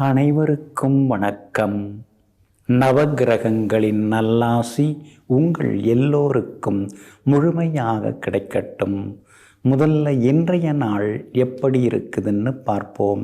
அனைவருக்கும் வணக்கம். நவகிரகங்களின் நல்லாசி உங்கள் எல்லோருக்கும் முழுமையாக கிடைக்கட்டும். முதல்ல இன்றைய நாள் எப்படி இருக்குதுன்னு பார்ப்போம்.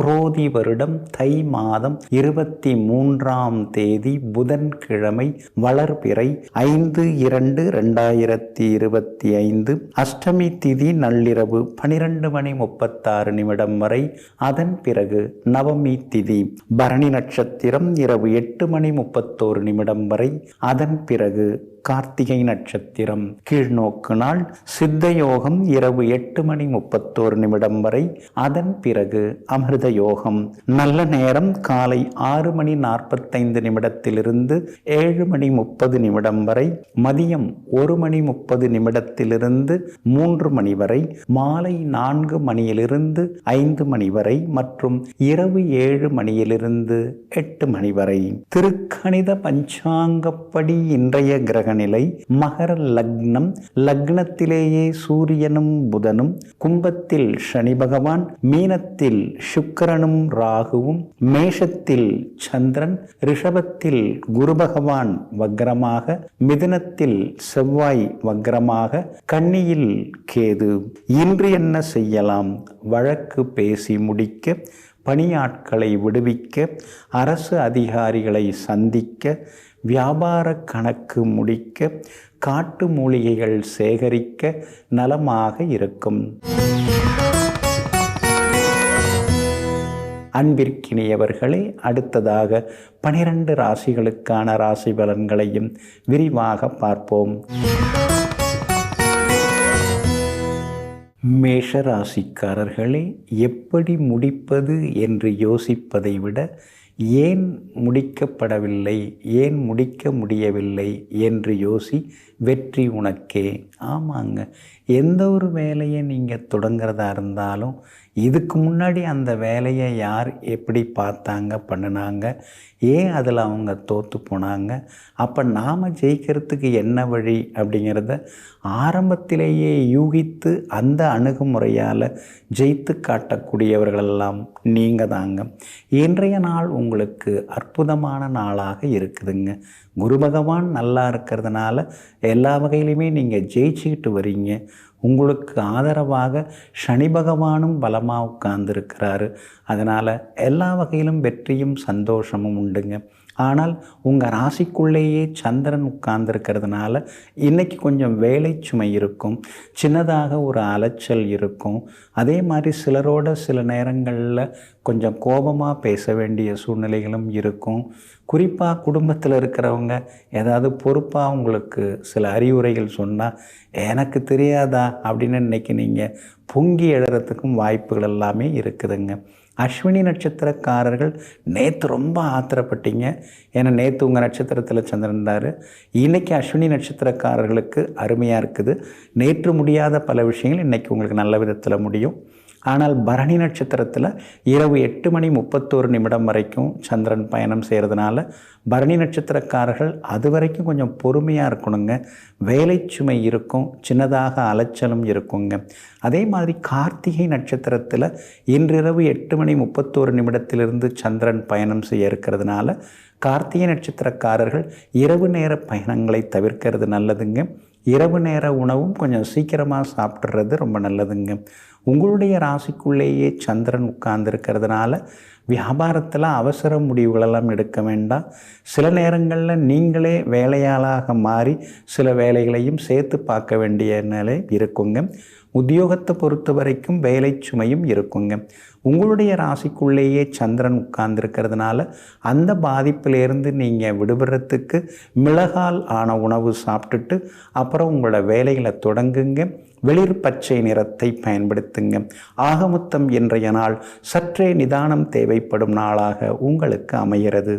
குரோதி வருடம் தை மாதம் 23ஆம் தேதி புதன்கிழமை, வளர்பிறை 5/2/2025. அஷ்டமி திதி நள்ளிரவு 12:36 வரை. அதன் பிறகு நவமி திதி பரணி நட்சத்திரம் இரவு 8:31 வரை. அதன் பிறகு கார்த்திகை நட்சத்திரம். கீழ்நோக்கு நாள் சித்த யோகம் இரவு 8:31 வரை. அதன் பிறகு அமிர்த யோகம். நல்ல நேரம் காலை 6:45 7:30 வரை. மதியம் 1:30 3 வரை. மாலை 4 5 வரை மற்றும் இரவு 7 8 வரை. திருக்கணித பஞ்சாங்கப்படி இன்றைய கிரக நிலை மகர லக்னம். லக்னத்திலேயே சூரியனும் புதனும், கும்பத்தில் சனி பகவான், மீனத்தில் சுக்கிரனும் ராகுவும், மேஷத்தில் சந்திரன், ரிஷபத்தில் குரு பகவான் வக்ரமாக, மிதுனத்தில் செவ்வாய் வக்ரமாக, கன்னியில் கேது. இன்று என்ன செய்யலாம்? வழக்கு பேசி முடிக்க, பணியாட்களை விடுவிக்க, அரசு அதிகாரிகளை சந்திக்க, வியாபார கணக்கு முடிக்க, காட்டு மூலிகைகள் சேகரிக்க நலமாக இருக்கும். அன்பிற்கினியவர்களே, அடுத்ததாக 12 ராசிகளுக்கான ராசி பலன்களையும் விரிவாக பார்ப்போம். மேஷ ராசிக்காரர்களே, எப்படி முடிப்பது என்று யோசிப்பதை விட ஏன் முடிக்கப்படவில்லை, ஏன் முடிக்க முடியவில்லை என்று யோசி, வெற்றி உனக்கே. ஆமாங்க, எந்த ஒரு வேலையை நீங்கள் தொடங்குறதா இருந்தாலும் இதுக்கு முன்னாடி அந்த வேலையை யார் எப்படி பார்த்தாங்க, பண்ணினாங்க, ஏன் அதில் அவங்க தோற்று போனாங்க, அப்போ நாம் ஜெயிக்கிறதுக்கு என்ன வழி அப்படிங்கிறத ஆரம்பத்திலேயே யூகித்து அந்த அணுகுமுறையால் ஜெயித்து காட்டக்கூடியவர்களெல்லாம் நீங்கள் தாங்க. இன்றைய நாள் உங்களுக்கு அற்புதமான நாளாக இருக்குதுங்க. குரு பகவான் நல்லா இருக்கிறதுனால எல்லா வகையிலுமே நீங்கள் ஜெயிச்சுக்கிட்டு வரீங்க. உங்களுக்கு ஆதரவாக சனி பகவானும் பலமாக உட்கார்ந்துருக்கிறாரு. அதனால் எல்லா வகையிலும் வெற்றியும் சந்தோஷமும் உண்டுங்க. ஆனால் உங்கள் ராசிக்குள்ளேயே சந்திரன் உட்கார்ந்துருக்கிறதுனால இன்றைக்கி கொஞ்சம் வேலை சுமை இருக்கும், சின்னதாக ஒரு அலைச்சல் இருக்கும். அதே மாதிரி சிலரோட சில நேரங்களில் கொஞ்சம் கோபமாக பேச வேண்டிய சூழ்நிலைகளும் இருக்கும். குறிப்பாக குடும்பத்தில் இருக்கிறவங்க ஏதாவது பொறுப்பாக உங்களுக்கு சில அறிவுரைகள் சொன்னால் எனக்கு தெரியாதா அப்படின்னு இன்றைக்கி நீங்கள் பொங்கி எழுறதுக்கும் வாய்ப்புகள் எல்லாமே இருக்குதுங்க. அஸ்வினி நட்சத்திரக்காரர்கள் நேற்று ரொம்ப ஆத்திரப்பட்டீங்க. ஏன்னா நேற்று உங்கள் நட்சத்திரத்தில் சந்திரன் இருந்தார். இன்றைக்கி அஸ்வினி நட்சத்திரக்காரர்களுக்கு அருமையாக இருக்குது. நேற்று முடியாத பல விஷயங்கள் இன்றைக்கி உங்களுக்கு நல்ல விதத்தில் முடியும். ஆனால் பரணி நட்சத்திரத்தில் இரவு 8:31 வரைக்கும் சந்திரன் பயணம் செய்கிறதுனால பரணி நட்சத்திரக்காரர்கள் அது வரைக்கும் கொஞ்சம் பொறுமையாக இருக்கணுங்க. வேலை சுமை இருக்கும், சின்னதாக அலைச்சலும் இருக்குங்க. அதே மாதிரி கார்த்திகை நட்சத்திரத்தில் இன்றிரவு 8:31 சந்திரன் பயணம் செய்ய இருக்கிறதுனால கார்த்திகை நட்சத்திரக்காரர்கள் இரவு நேர பயணங்களை தவிர்க்கிறது நல்லதுங்க. இரவு நேர உணவும் கொஞ்சம் சீக்கிரமாக சாப்பிட்றது ரொம்ப நல்லதுங்க. உங்களுடைய ராசிக்குள்ளேயே சந்திரன் உட்கார்ந்துருக்கிறதுனால வியாபாரத்தில் அவசர முடிவுகளெல்லாம் எடுக்க வேண்டாம். சில நேரங்களில் நீங்களே வேலையாளாக மாறி சில வேலைகளையும் சேர்த்து பார்க்க வேண்டிய நிலை இருக்குங்க. உத்தியோகத்தை பொறுத்த வரைக்கும் வேலை சுமையும் இருக்குங்க. உங்களுடைய ராசிக்குள்ளேயே சந்திரன் உட்கார்ந்துருக்கிறதுனால அந்த பாதிப்பிலேருந்து நீங்கள் விடுபடுறதுக்கு மிளகால் ஆன உணவு சாப்பிட்டுட்டு அப்புறம் உங்களோட வேலைகளை தொடங்குங்க. வெளிர் பச்சை நிறத்தை பயன்படுத்துங்க. ஆகமொத்தம் இன்றைய நாள் சற்றே நிதானம் தேவைப்படும் நாளாக உங்களுக்கு அமைகிறது.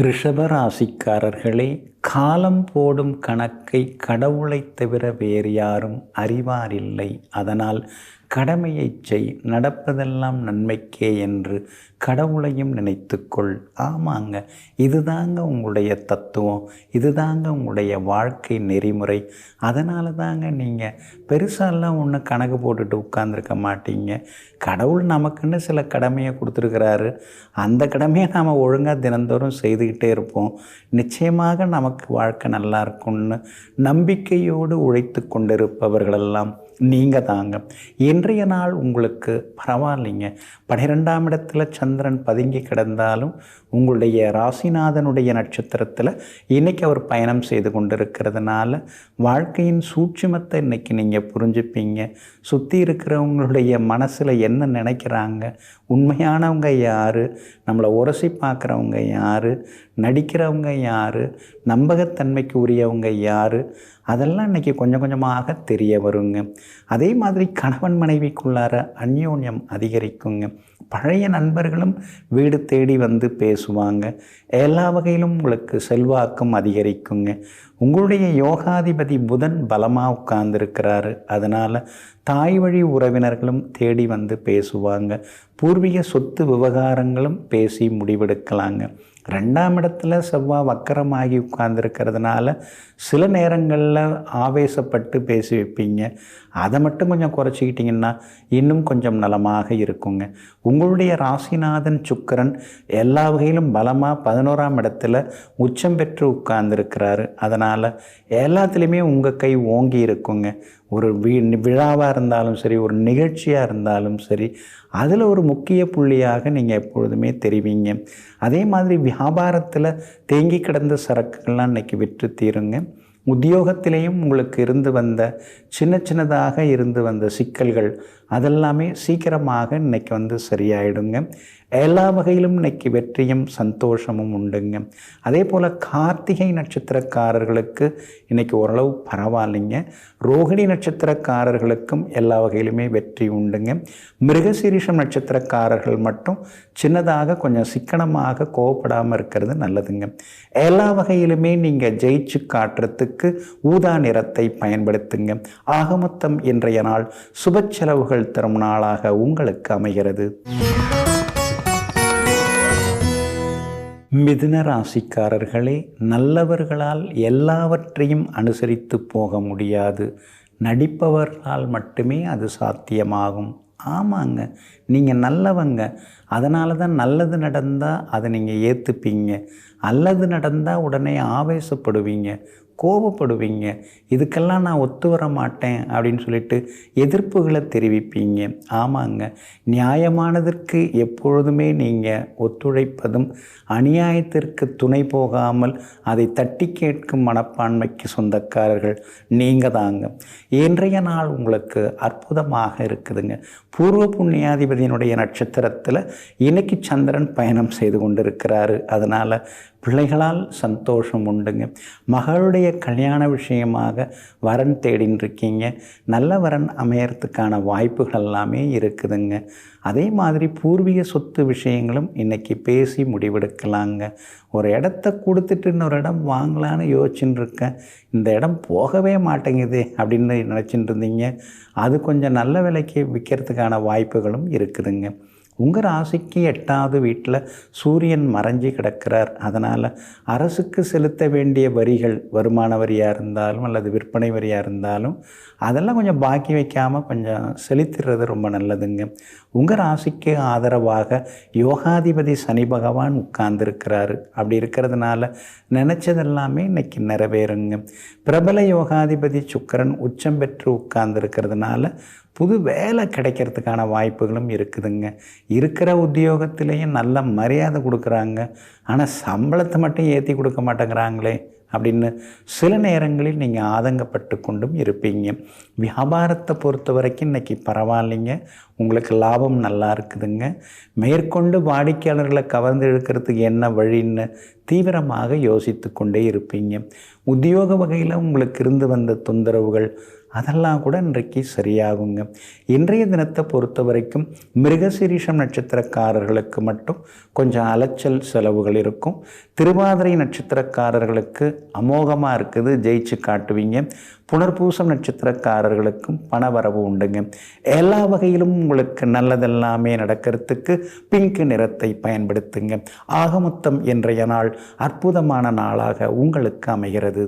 ரிஷபராசிக்காரர்களே, காலம் போடும் கணக்கை கடவுளை தவிர வேறு யாரும் அறிவாரில்லை. அதனால் கடமையை செய், நடப்பதெல்லாம் நன்மைக்கே என்று கடவுளையும் நினைத்துக்கொள். ஆமாங்க, இதுதாங்க உங்களுடைய தத்துவம், இதுதாங்க உங்களுடைய வாழ்க்கை நெறிமுறை. அதனால தாங்க நீங்கள் பெருசாலாம் ஒன்றும் கணக்கு போட்டுட்டு உட்கார்ந்துருக்க மாட்டீங்க. கடவுள் நமக்குன்னு சில கடமையை கொடுத்துருக்கிறாரு. அந்த கடமையை நாம் ஒழுங்காக தினந்தோறும் செய்துக்கிட்டே இருப்போம். நிச்சயமாக நமக்கு வாழ்க்கை நல்லா இருக்கும்னு நம்பிக்கையோடு உழைத்து கொண்டிருப்பவர்களெல்லாம் நீங்கள் தாங்க. இன்றைய நாள் உங்களுக்கு பரவாயில்லைங்க. 12ஆம் இடத்துல சந்திரன் பதுங்கி கிடந்தாலும் உங்களுடைய ராசிநாதனுடைய நட்சத்திரத்தில் இன்றைக்கி அவர் பயணம் செய்து கொண்டிருக்கிறதுனால வாழ்க்கையின் சூட்சுமத்தை இன்றைக்கி நீங்கள் புரிஞ்சுப்பீங்க. சுற்றி இருக்கிறவங்களுடைய மனசில் என்ன நினைக்கிறாங்க, உண்மையானவங்க யார், நம்மளை உரசி பார்க்குறவங்க யார், நடிக்கிறவங்க யார், நம்பகத்தன்மைக்கு உரியவங்க யார், அதெல்லாம் இன்றைக்கி கொஞ்சம் கொஞ்சமாக தெரிய வருங்க. அதே மாதிரி கணவன் மனைவிக்குள்ளார அந்யோன்யம் அதிகரிக்குங்க. பழைய நண்பர்களும் வீடு தேடி வந்து பேசுவாங்க. எல்லா வகையிலும் உங்களுக்கு செல்வாக்கும் அதிகரிக்குங்க. உங்களுடைய யோகாதிபதி புதன் பலமாக உட்கார்ந்துருக்கிறாரு. அதனால் தாய் வழி உறவினர்களும் தேடி வந்து பேசுவாங்க. பூர்வீக சொத்து விவகாரங்களும் பேசி முடிவெடுக்கலாங்க. 2ஆம் இடத்துல செவ்வாய் வக்கரமாகி உட்கார்ந்துருக்கிறதுனால சில நேரங்களில் ஆவேசப்பட்டு பேசி வைப்பீங்க. அதை மட்டும் கொஞ்சம் குறைச்சிக்கிட்டிங்கன்னா இன்னும் கொஞ்சம் நலமாக இருக்குங்க. உங்களுடைய ராசிநாதன் சுக்கிரன் எல்லா வகையிலும் பலமாக 11ஆம் இடத்துல உச்சம் பெற்று உட்கார்ந்துருக்கிறாரு. அதனால் எல்லாத்துலேயுமே உங்கள் கை ஓங்கி இருக்குங்க. ஒரு விழாவாக இருந்தாலும் சரி, ஒரு நிகழ்ச்சியாக இருந்தாலும் சரி, அதில் ஒரு முக்கிய புள்ளியாக நீங்கள் எப்பொழுதுமே தெரிவிங்க. அதே மாதிரி வியாபாரத்தில் தேங்கி கிடந்த சரக்குகள்லாம் இன்றைக்கி விற்று தீருங்க. உத்தியோகத்திலேயும் உங்களுக்கு இருந்து வந்த சின்னதாக இருந்து வந்த சிக்கல்கள் அதெல்லாமே சீக்கிரமாக இன்றைக்கி வந்து சரியாயிடுங்க. எல்லா வகையிலும் இன்றைக்கி வெற்றியும் சந்தோஷமும் உண்டுங்க. அதே போல் கார்த்திகை நட்சத்திரக்காரர்களுக்கு இன்றைக்கி ஓரளவு பரவாயில்லைங்க. ரோகிணி நட்சத்திரக்காரர்களுக்கும் எல்லா வகையிலுமே வெற்றி உண்டுங்க. மிருகசீரிஷம் நட்சத்திரக்காரர்கள் மட்டும் சின்னதாக கொஞ்சம் சிக்கனமாக கோவப்படாமல் இருக்கிறது நல்லதுங்க. எல்லா வகையிலுமே நீங்கள் ஜெயிச்சு காட்டுறதுக்கு ஊதா நிறத்தை பயன்படுத்துங்க. ஆக மொத்தம் இன்றைய நாள் சுப செலவுகள் தரும் நாளாக உங்களுக்கு அமைகிறது. மிதுன ராசிக்காரர்களே, நல்லவர்களால் எல்லாவற்றையும் அனுசரித்து போக முடியாது. நடிப்பவர்களால் மட்டுமே அது சாத்தியமாகும். ஆமாங்க, நீங்கள் நல்லவங்க. அதனால தான் நல்லது நடந்தால் அதை நீங்கள் ஏற்றுப்பீங்க. அல்லது நடந்தால் உடனே ஆவேசப்படுவீங்க, கோபப்படுவீங்க. இதுக்கெல்லாம் நான் ஒத்து வர மாட்டேன் அப்படின்னு சொல்லிட்டு எதிர்ப்புகளை தெரிவிப்பீங்க. ஆமாங்க, நியாயமானதற்கு எப்பொழுதுமே நீங்கள் ஒத்துழைப்பதும் அநியாயத்திற்கு துணை போகாமல் அதை தட்டி கேட்கும் மனப்பான்மைக்கு சொந்தக்காரர்கள் நீங்கள் தாங்க. இன்றைய நாள் உங்களுக்கு அற்புதமாக இருக்குதுங்க. பூர்வ புண்ணியாதிபதியினுடைய நட்சத்திரத்தில் இன்னைக்கு சந்திரன் பயணம் செய்து கொண்டிருக்கிறாரு. அதனால் பிள்ளைகளால் சந்தோஷம் உண்டுங்க. மகளுடைய கல்யாண விஷயமாக வரன் தேடின்னு இருக்கீங்க. நல்ல வரன் அமையறதுக்கான வாய்ப்புகள் எல்லாமே இருக்குதுங்க. அதே மாதிரி பூர்வீக சொத்து விஷயங்களும் இன்றைக்கி பேசி முடிவெடுக்கலாங்க. ஒரு இடத்த கொடுத்துட்டு இன்னொரு இடம் வாங்கலான்னு யோசிச்சுட்டு இருக்கேன், இந்த இடம் போகவே மாட்டேங்குது அப்படின்னு நினச்சிட்டு இருந்தீங்க. அது கொஞ்சம் நல்ல விலைக்கு விற்கிறதுக்கான வாய்ப்புகளும் இருக்குதுங்க. உங்கள் ராசிக்கு 8வது வீட்டில் சூரியன் மறைஞ்சி கிடக்கிறார். அதனால் அரசுக்கு செலுத்த வேண்டிய வரிகள், வருமான வரியாக இருந்தாலும் அல்லது விற்பனை வரியாக இருந்தாலும் அதெல்லாம் கொஞ்சம் பாக்கி வைக்காமல் கொஞ்சம் செலுத்திடுறது ரொம்ப நல்லதுங்க. உங்கள் ராசிக்கு ஆதரவாக யோகாதிபதி சனி பகவான் உட்கார்ந்துருக்கிறாரு. அப்படி இருக்கிறதுனால நினச்சதெல்லாமே இன்றைக்கி நிறைவேறுங்க. பிரபல யோகாதிபதி சுக்கிரன் உச்சம் பெற்று உட்கார்ந்துருக்கிறதுனால புது வேலை கிடைக்கிறதுக்கான வாய்ப்புகளும் இருக்குதுங்க. இருக்கிற உத்தியோகத்திலேயும் நல்ல மரியாதை கொடுக்குறாங்க, ஆனால் சம்பளத்தை மட்டும் ஏற்றி கொடுக்க மாட்டேங்கிறாங்களே அப்படின்னு சில நேரங்களில் நீங்கள் ஆதங்கப்பட்டு கொண்டும் இருப்பீங்க. வியாபாரத்தை பொறுத்த வரைக்கும் இன்றைக்கி பரவாயில்லைங்க, உங்களுக்கு லாபம் நல்லா இருக்குதுங்க. மேற்கொண்டு வாடிக்கையாளர்களை கவர்ந்து இழுக்கிறதுக்கு என்ன வழின்னு தீவிரமாக யோசித்து கொண்டே இருப்பீங்க. உத்தியோக வகையில் உங்களுக்கு இருந்து வந்த தொந்தரவுகள் அதெல்லாம் கூட இன்றைக்கு சரியாகுங்க. இன்றைய தினத்தை பொறுத்த வரைக்கும் மிருகசீரிஷம் நட்சத்திரக்காரர்களுக்கு மட்டும் கொஞ்சம் அலைச்சல் செலவுகள் இருக்கும். திருவாதிரை நட்சத்திரக்காரர்களுக்கு அமோகமாக இருக்குது, ஜெயிச்சு காட்டுவீங்க. புனர்பூசம் நட்சத்திரக்காரர்களுக்கும் பணவரவு உண்டுங்க. எல்லா வகையிலும் உங்களுக்கு நல்லதெல்லாமே நடக்கிறதுக்கு பிங்க் நிறத்தை பயன்படுத்துங்க. ஆகமொத்தம் இன்றைய நாள் அற்புதமான நாளாக உங்களுக்கு அமைகிறது.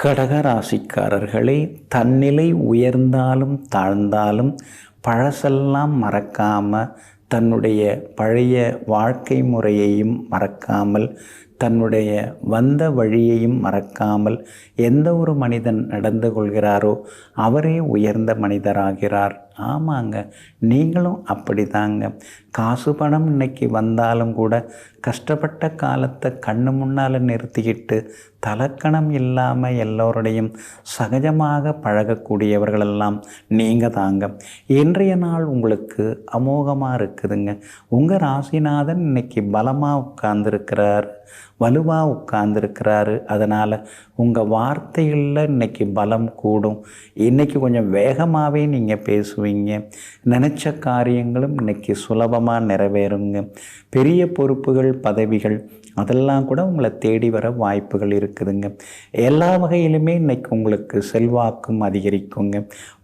கடகராசிக்காரர்களே, தன்னிலை உயர்ந்தாலும் தாழ்ந்தாலும் பழசெல்லாம் மறக்காமல், தன்னுடைய பழைய வாழ்க்கை முறையையும் மறக்காமல், தன்னுடைய வந்த வழியையும் மறக்காமல் எந்த ஒரு மனிதன் நடந்து கொள்கிறாரோ அவரே உயர்ந்த மனிதராகிறார். ஆமாங்க, நீங்களும் அப்படி தாங்க. காசு பணம் இன்னைக்கு வந்தாலும் கூட கஷ்டப்பட்ட காலத்தை கண்ணு முன்னால் நிறுத்திக்கிட்டு தலக்கணம் இல்லாமல் எல்லோருடையும் சகஜமாக பழகக்கூடியவர்களெல்லாம் நீங்கள் தாங்க. இன்றைய நாள் உங்களுக்கு அமோகமாக இருக்குதுங்க. உங்கள் ராசிநாதன் இன்னைக்கு பலமாக உட்கார்ந்துருக்கிறார், வலுவாக உட்கார்ந்துருக்கிறாரு. அதனால் உங்கள் வார்த்தைகளில் இன்றைக்கி பலம் கூடும். இன்றைக்கி கொஞ்சம் வேகமாகவே நீங்கள் பேசுவீங்க. நினச்ச காரியங்களும் இன்றைக்கி சுலபமாக நிறைவேறுங்க. பெரிய பொறுப்புகள், பதவிகள் அதெல்லாம் கூட உங்களை தேடி வர வாய்ப்புகள் இருக்குதுங்க. எல்லா வகையிலுமே இன்றைக்கி உங்களுக்கு செல்வாக்கும் அதிகரிக்குங்க.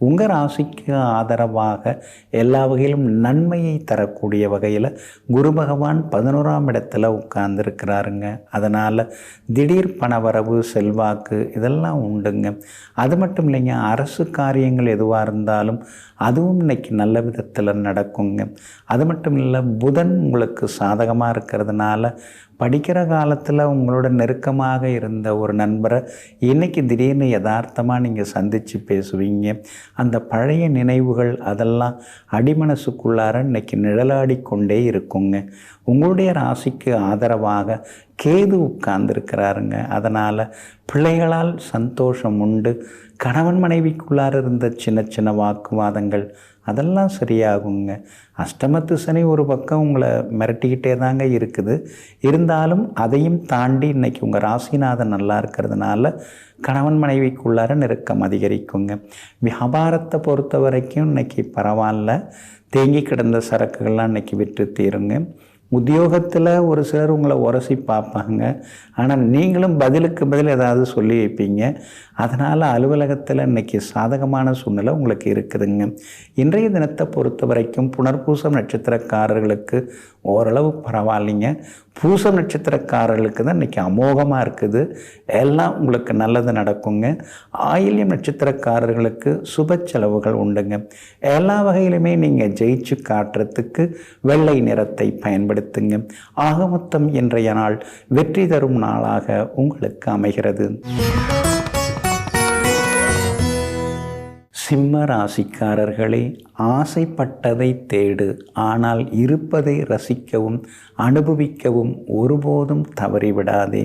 உங்கள் ராசிக்கு ஆதரவாக எல்லா வகையிலும் நன்மையை தரக்கூடிய வகையில் குரு பகவான் 11ஆம் இடத்துல உட்கார்ந்துருக்கிறாருங்க. அதனால் திடீர் பணவரவு, செல்வாக்கு இதெல்லாம் உண்டுங்க. அது மட்டும் இல்லைங்க, அரசு காரியங்கள் எதுவாக இருந்தாலும் அதுவும் இன்னைக்கு நல்ல விதத்தில் நடக்குங்க. அது மட்டும் இல்லை, புதன் உங்களுக்கு சாதகமாக இருக்கிறதுனால படிக்கிற காலத்தில் உங்களோட நெருக்கமாக இருந்த ஒரு நண்பரை இன்றைக்கி திடீர்னு யதார்த்தமாக நீங்கள் சந்தித்து பேசுவீங்க. அந்த பழைய நினைவுகள் அதெல்லாம் அடிமனசுக்குள்ளார இன்றைக்கி நிழலாடி கொண்டே இருக்குங்க. உங்களுடைய ராசிக்கு ஆதரவாக கேது உட்கார்ந்துருக்கிறாருங்க. அதனால் பிள்ளைகளால் சந்தோஷம் உண்டு. கணவன் மனைவிக்குள்ளார இருந்த சின்ன சின்ன வாக்குவாதங்கள் அதெல்லாம் சரியாகுங்க. அஷ்டமத்து சனி ஒரு பக்கம் உங்களை மிரட்டிக்கிட்டே தாங்க இருக்குது. இருந்தாலும் அதையும் தாண்டி இன்றைக்கி உங்கள் ராசிநாதன் நல்லா இருக்கிறதுனால கணவன் மனைவிக்குள்ளார நெருக்கம் அதிகரிக்குங்க. வியாபாரத்தை பொறுத்த வரைக்கும் இன்றைக்கி பரவாயில்ல. தேங்கி கிடந்த சரக்குகள்லாம் இன்றைக்கி விற்று தீருங்க. உத்தியோகத்தில் ஒரு சிலர் உங்களை உரசி பார்ப்பாங்க. ஆனால் நீங்களும் பதிலுக்கு பதில் ஏதாவது சொல்லி வைப்பீங்க. அதனால் அலுவலகத்தில் இன்றைக்கி சாதகமான சூழ்நிலை உங்களுக்கு இருக்குதுங்க. இன்றைய தினத்தை பொறுத்த வரைக்கும் புனர்பூசம் நட்சத்திரக்காரர்களுக்கு ஓரளவு பரவாயில்லைங்க. பூசம் நட்சத்திரக்காரர்களுக்கு தான் இன்றைக்கி அமோகமாக இருக்குது. எல்லாம் உங்களுக்கு நல்லது நடக்குங்க. ஆயில்யம் நட்சத்திரக்காரர்களுக்கு சுப செலவுகள் உண்டுங்க. எல்லா வகையிலுமே நீங்கள் ஜெயிச்சு காட்டுறதுக்கு வெள்ளை நிறத்தை பயன்படுத்துங்க. ஆக மொத்தம் இன்றைய நாள் வெற்றி தரும் நாளாக உங்களுக்கு அமைகிறது. சிம்ம ராசிக்காரர்களே, ஆசைப்பட்டதை தேடு, ஆனால் இருப்பதை ரசிக்கவும் அனுபவிக்கவும் ஒருபோதும் தவறிவிடாதே.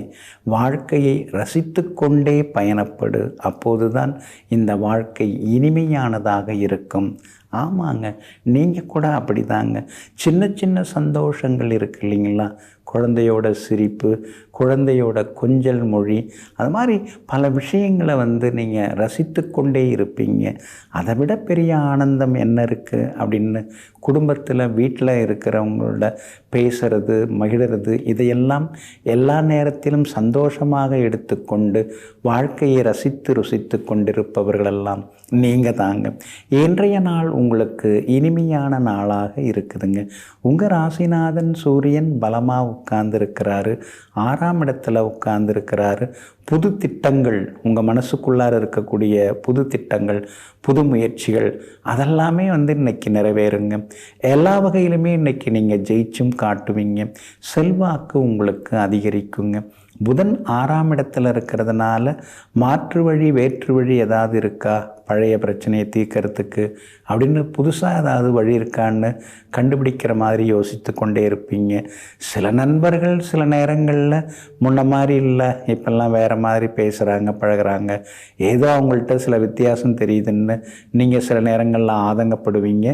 வாழ்க்கையை ரசித்து கொண்டே பயணப்படு. அப்போதுதான் இந்த வாழ்க்கை இனிமையானதாக இருக்கும். ஆமாங்க, நீங்கள் கூட அப்படி தாங்க. சின்ன சின்ன சந்தோஷங்கள் இருக்கு இல்லைங்களா? குழந்தையோட சிரிப்பு, குழந்தையோட கொஞ்சல் மொழி, அது மாதிரி பல விஷயங்களை நீங்கள் ரசித்து கொண்டே இருப்பீங்க. அதை விட பெரிய ஆனந்தம் என்ன இருக்குது அப்படின்னு குடும்பத்தில் வீட்டில் இருக்கிறவங்களோட பேசுறது, மகிழ்கிறது, இதையெல்லாம் எல்லா நேரத்திலும் சந்தோஷமாக எடுத்துக்கொண்டு வாழ்க்கையை ரசித்து ருசித்து கொண்டிருப்பவர்களெல்லாம் நீங்கள் தாங்க. இன்றைய நாள் உங்களுக்கு இனிமையான நாளாக இருக்குதுங்க. உங்கள் ராசிநாதன் சூரியன் பலமாக உட்கார்ந்துருக்கிறாரு, 6ஆம் இடத்துல உட்கார்ந்துருக்கிறாரு. புது திட்டங்கள், உங்கள் மனசுக்குள்ளார இருக்கக்கூடிய புது திட்டங்கள், புது முயற்சிகள் அதெல்லாமே இன்றைக்கி நிறைவேறுங்க. எல்லா வகையிலுமே இன்றைக்கி நீங்கள் ஜெயிச்சும் காட்டுவீங்க. செல்வாக்கு உங்களுக்கு அதிகரிக்குங்க. புதன் 6ஆம் இடத்துல இருக்கிறதுனால மாற்று வழி, வேற்று வழி ஏதாவது இருக்கா, பழைய பிரச்சனையை தீர்க்கறதுக்கு அப்படின்னு புதுசாக ஏதாவது வழி இருக்கான்னு கண்டுபிடிக்கிற மாதிரி யோசித்து கொண்டே இருப்பீங்க. சில நண்பர்கள் சில நேரங்களில் முன்ன மாதிரி இல்லை, இப்போல்லாம் வேறு மாதிரி பேசுகிறாங்க, பழகிறாங்க, ஏதோ அவங்கள்ட்ட சில வித்தியாசம் தெரியுதுன்னு நீங்கள் சில நேரங்களில் ஆதங்கப்படுவீங்க.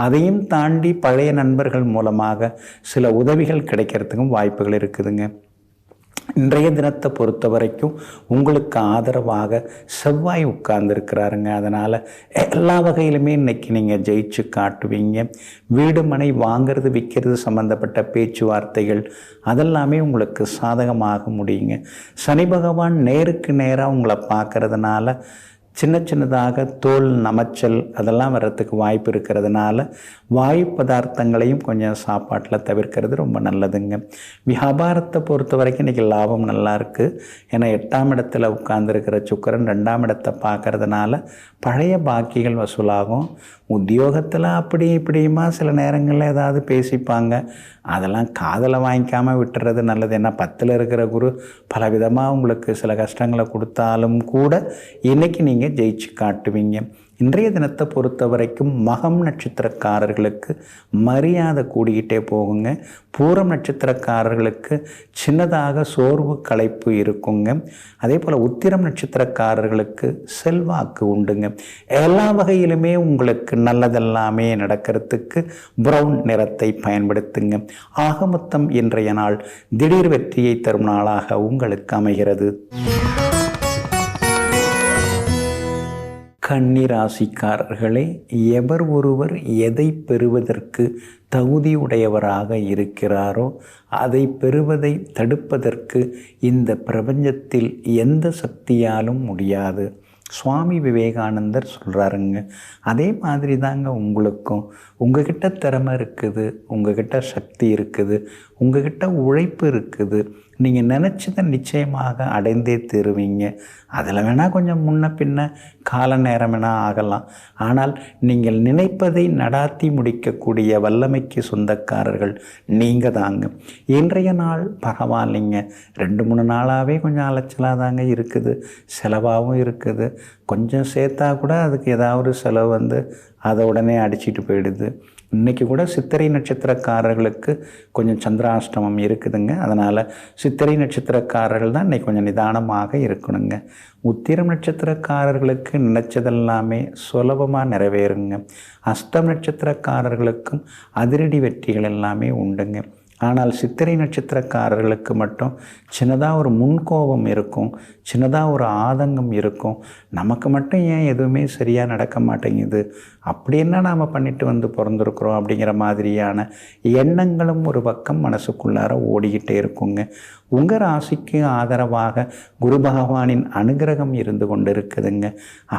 அதையும் தாண்டி பழைய நண்பர்கள் மூலமாக சில உதவிகள் கிடைக்கிறதுக்கும் வாய்ப்புகள் இருக்குதுங்க. இன்றைய தினத்தை பொறுத்த வரைக்கும் உங்களுக்கு ஆதரவாக செவ்வாய் உட்கார்ந்துருக்கிறாருங்க. அதனால் எல்லா வகையிலுமே இன்றைக்கி நீங்கள் ஜெயிச்சு காட்டுவீங்க. வீடு மனை வாங்கிறது விற்கிறது சம்மந்தப்பட்ட பேச்சுவார்த்தைகள் அதெல்லாமே உங்களுக்கு சாதகமாக முடியுங்க. சனி பகவான் நேருக்கு நேராக உங்களை பார்க்கறதுனால சின்ன சின்னதாக தோல் நமைச்சல் அதெல்லாம் வர்றதுக்கு வாய்ப்பு இருக்கிறதுனால வாயு பதார்த்தங்களையும் கொஞ்சம் சாப்பாட்டில் தவிர்க்கிறது ரொம்ப நல்லதுங்க. வியாபாரத்தை பொறுத்த வரைக்கும் இன்றைக்கி லாபம் நல்லா இருக்குது. ஏன்னா 8ஆம் இடத்துல உட்கார்ந்துருக்கிற சுக்கிரன் 2ஆம் இடத்தை பார்க்கறதுனால பழைய பாக்கிகள் வசூலாகும். உத்தியோகத்தில் அப்படி இப்படியுமா சில நேரங்களில் ஏதாவது பேசிப்பாங்க. அதெல்லாம் காதில் வாங்கிக்காமல் விட்டுறது நல்லது. ஏன்னா 10ல் இருக்கிற குரு பலவிதமாக உங்களுக்கு சில கஷ்டங்களை கொடுத்தாலும் கூட இன்றைக்கி நீங்கள் ஜெயிச்சு காட்டுவீங்க. இன்றைய தினத்தை பொறுத்த வரைக்கும் மகம் நட்சத்திரக்காரர்களுக்கு மரியாதை கூடிக்கிட்டே போகுங்க. பூரம் நட்சத்திரக்காரர்களுக்கு சின்னதாக சோர்வு களைப்பு இருக்குங்க. அதே போல் உத்திரம் நட்சத்திரக்காரர்களுக்கு செல்வாக்கு உண்டுங்க. எல்லா வகையிலுமே உங்களுக்கு நல்லதெல்லாமே நடக்கிறதுக்கு பிரவுன் நிறத்தை பயன்படுத்துங்க. ஆக மொத்தம் இன்றைய நாள் திடீர் வெற்றியை தரும் நாளாக உங்களுக்கு அமைகிறது. கன்னி ராசிக்காரர்களே, எவர் ஒருவர் எதை பெறுவதற்கு தகுதியுடையவராக இருக்கிறாரோ அதை பெறுவதை தடுப்பதற்கு இந்த பிரபஞ்சத்தில் எந்த சக்தியாலும் முடியாது. சுவாமி விவேகானந்தர் சொல்கிறாருங்க. அதே மாதிரி தாங்க உங்களுக்கும் உங்ககிட்ட திறமை இருக்குது, உங்ககிட்ட சக்தி இருக்குது, உங்ககிட்ட உழைப்பு இருக்குது. நீங்கள் நினச்சதை நிச்சயமாக அடைந்தே தருவீங்க. அதில் வேணால் கொஞ்சம் முன்ன பின்ன கால நேரம் வேணால் ஆகலாம். ஆனால் நீங்கள் நினைப்பதை நடாத்தி முடிக்கக்கூடிய வல்லமைக்கு சொந்தக்காரர்கள் நீங்கள் தாங்க. இன்றைய நாள் பரவாயில்லைங்க. 2-3 நாளாகவே கொஞ்சம் அலைச்சலாக தாங்க இருக்குது. செலவாகவும் இருக்குது. கொஞ்சம் சேர்த்தா கூட அதுக்கு ஏதாவது செலவு வந்து அதை உடனே அடிச்சிட்டு போயிடுது. இன்றைக்கி கூட சித்திரை நட்சத்திரக்காரர்களுக்கு கொஞ்சம் சந்திராஷ்டமம் இருக்குதுங்க. அதனால் சித்திரை நட்சத்திரக்காரர்கள் தான் இன்றைக்கி கொஞ்சம் நிதானமாக இருக்கணுங்க. உத்திரம் நட்சத்திரக்காரர்களுக்கு நினைச்சதெல்லாமே சுலபமாக நிறைவேறுங்க. அஸ்தம் நட்சத்திரக்காரர்களுக்கும் அதிரடி வெற்றிகள் எல்லாமே உண்டுங்க. ஆனால் சித்திரை நட்சத்திரக்காரர்களுக்கு மட்டும் சின்னதாக ஒரு முன்கோபம் இருக்கும், சின்னதாக ஒரு ஆதங்கம் இருக்கும். நமக்கு மட்டும் ஏன் எதுவுமே சரியாக நடக்க மாட்டேங்குது, அப்படி என்ன நாம் பண்ணிட்டு வந்து பிறந்திருக்கிறோம் அப்படிங்கிற மாதிரியான எண்ணங்களும் ஒரு பக்கம் மனசுக்குள்ளார ஓடிக்கிட்டே இருக்குங்க. உங்கள் ராசிக்கு ஆதரவாக குரு பகவானின் அனுகிரகம் இருந்து கொண்டு இருக்குதுங்க.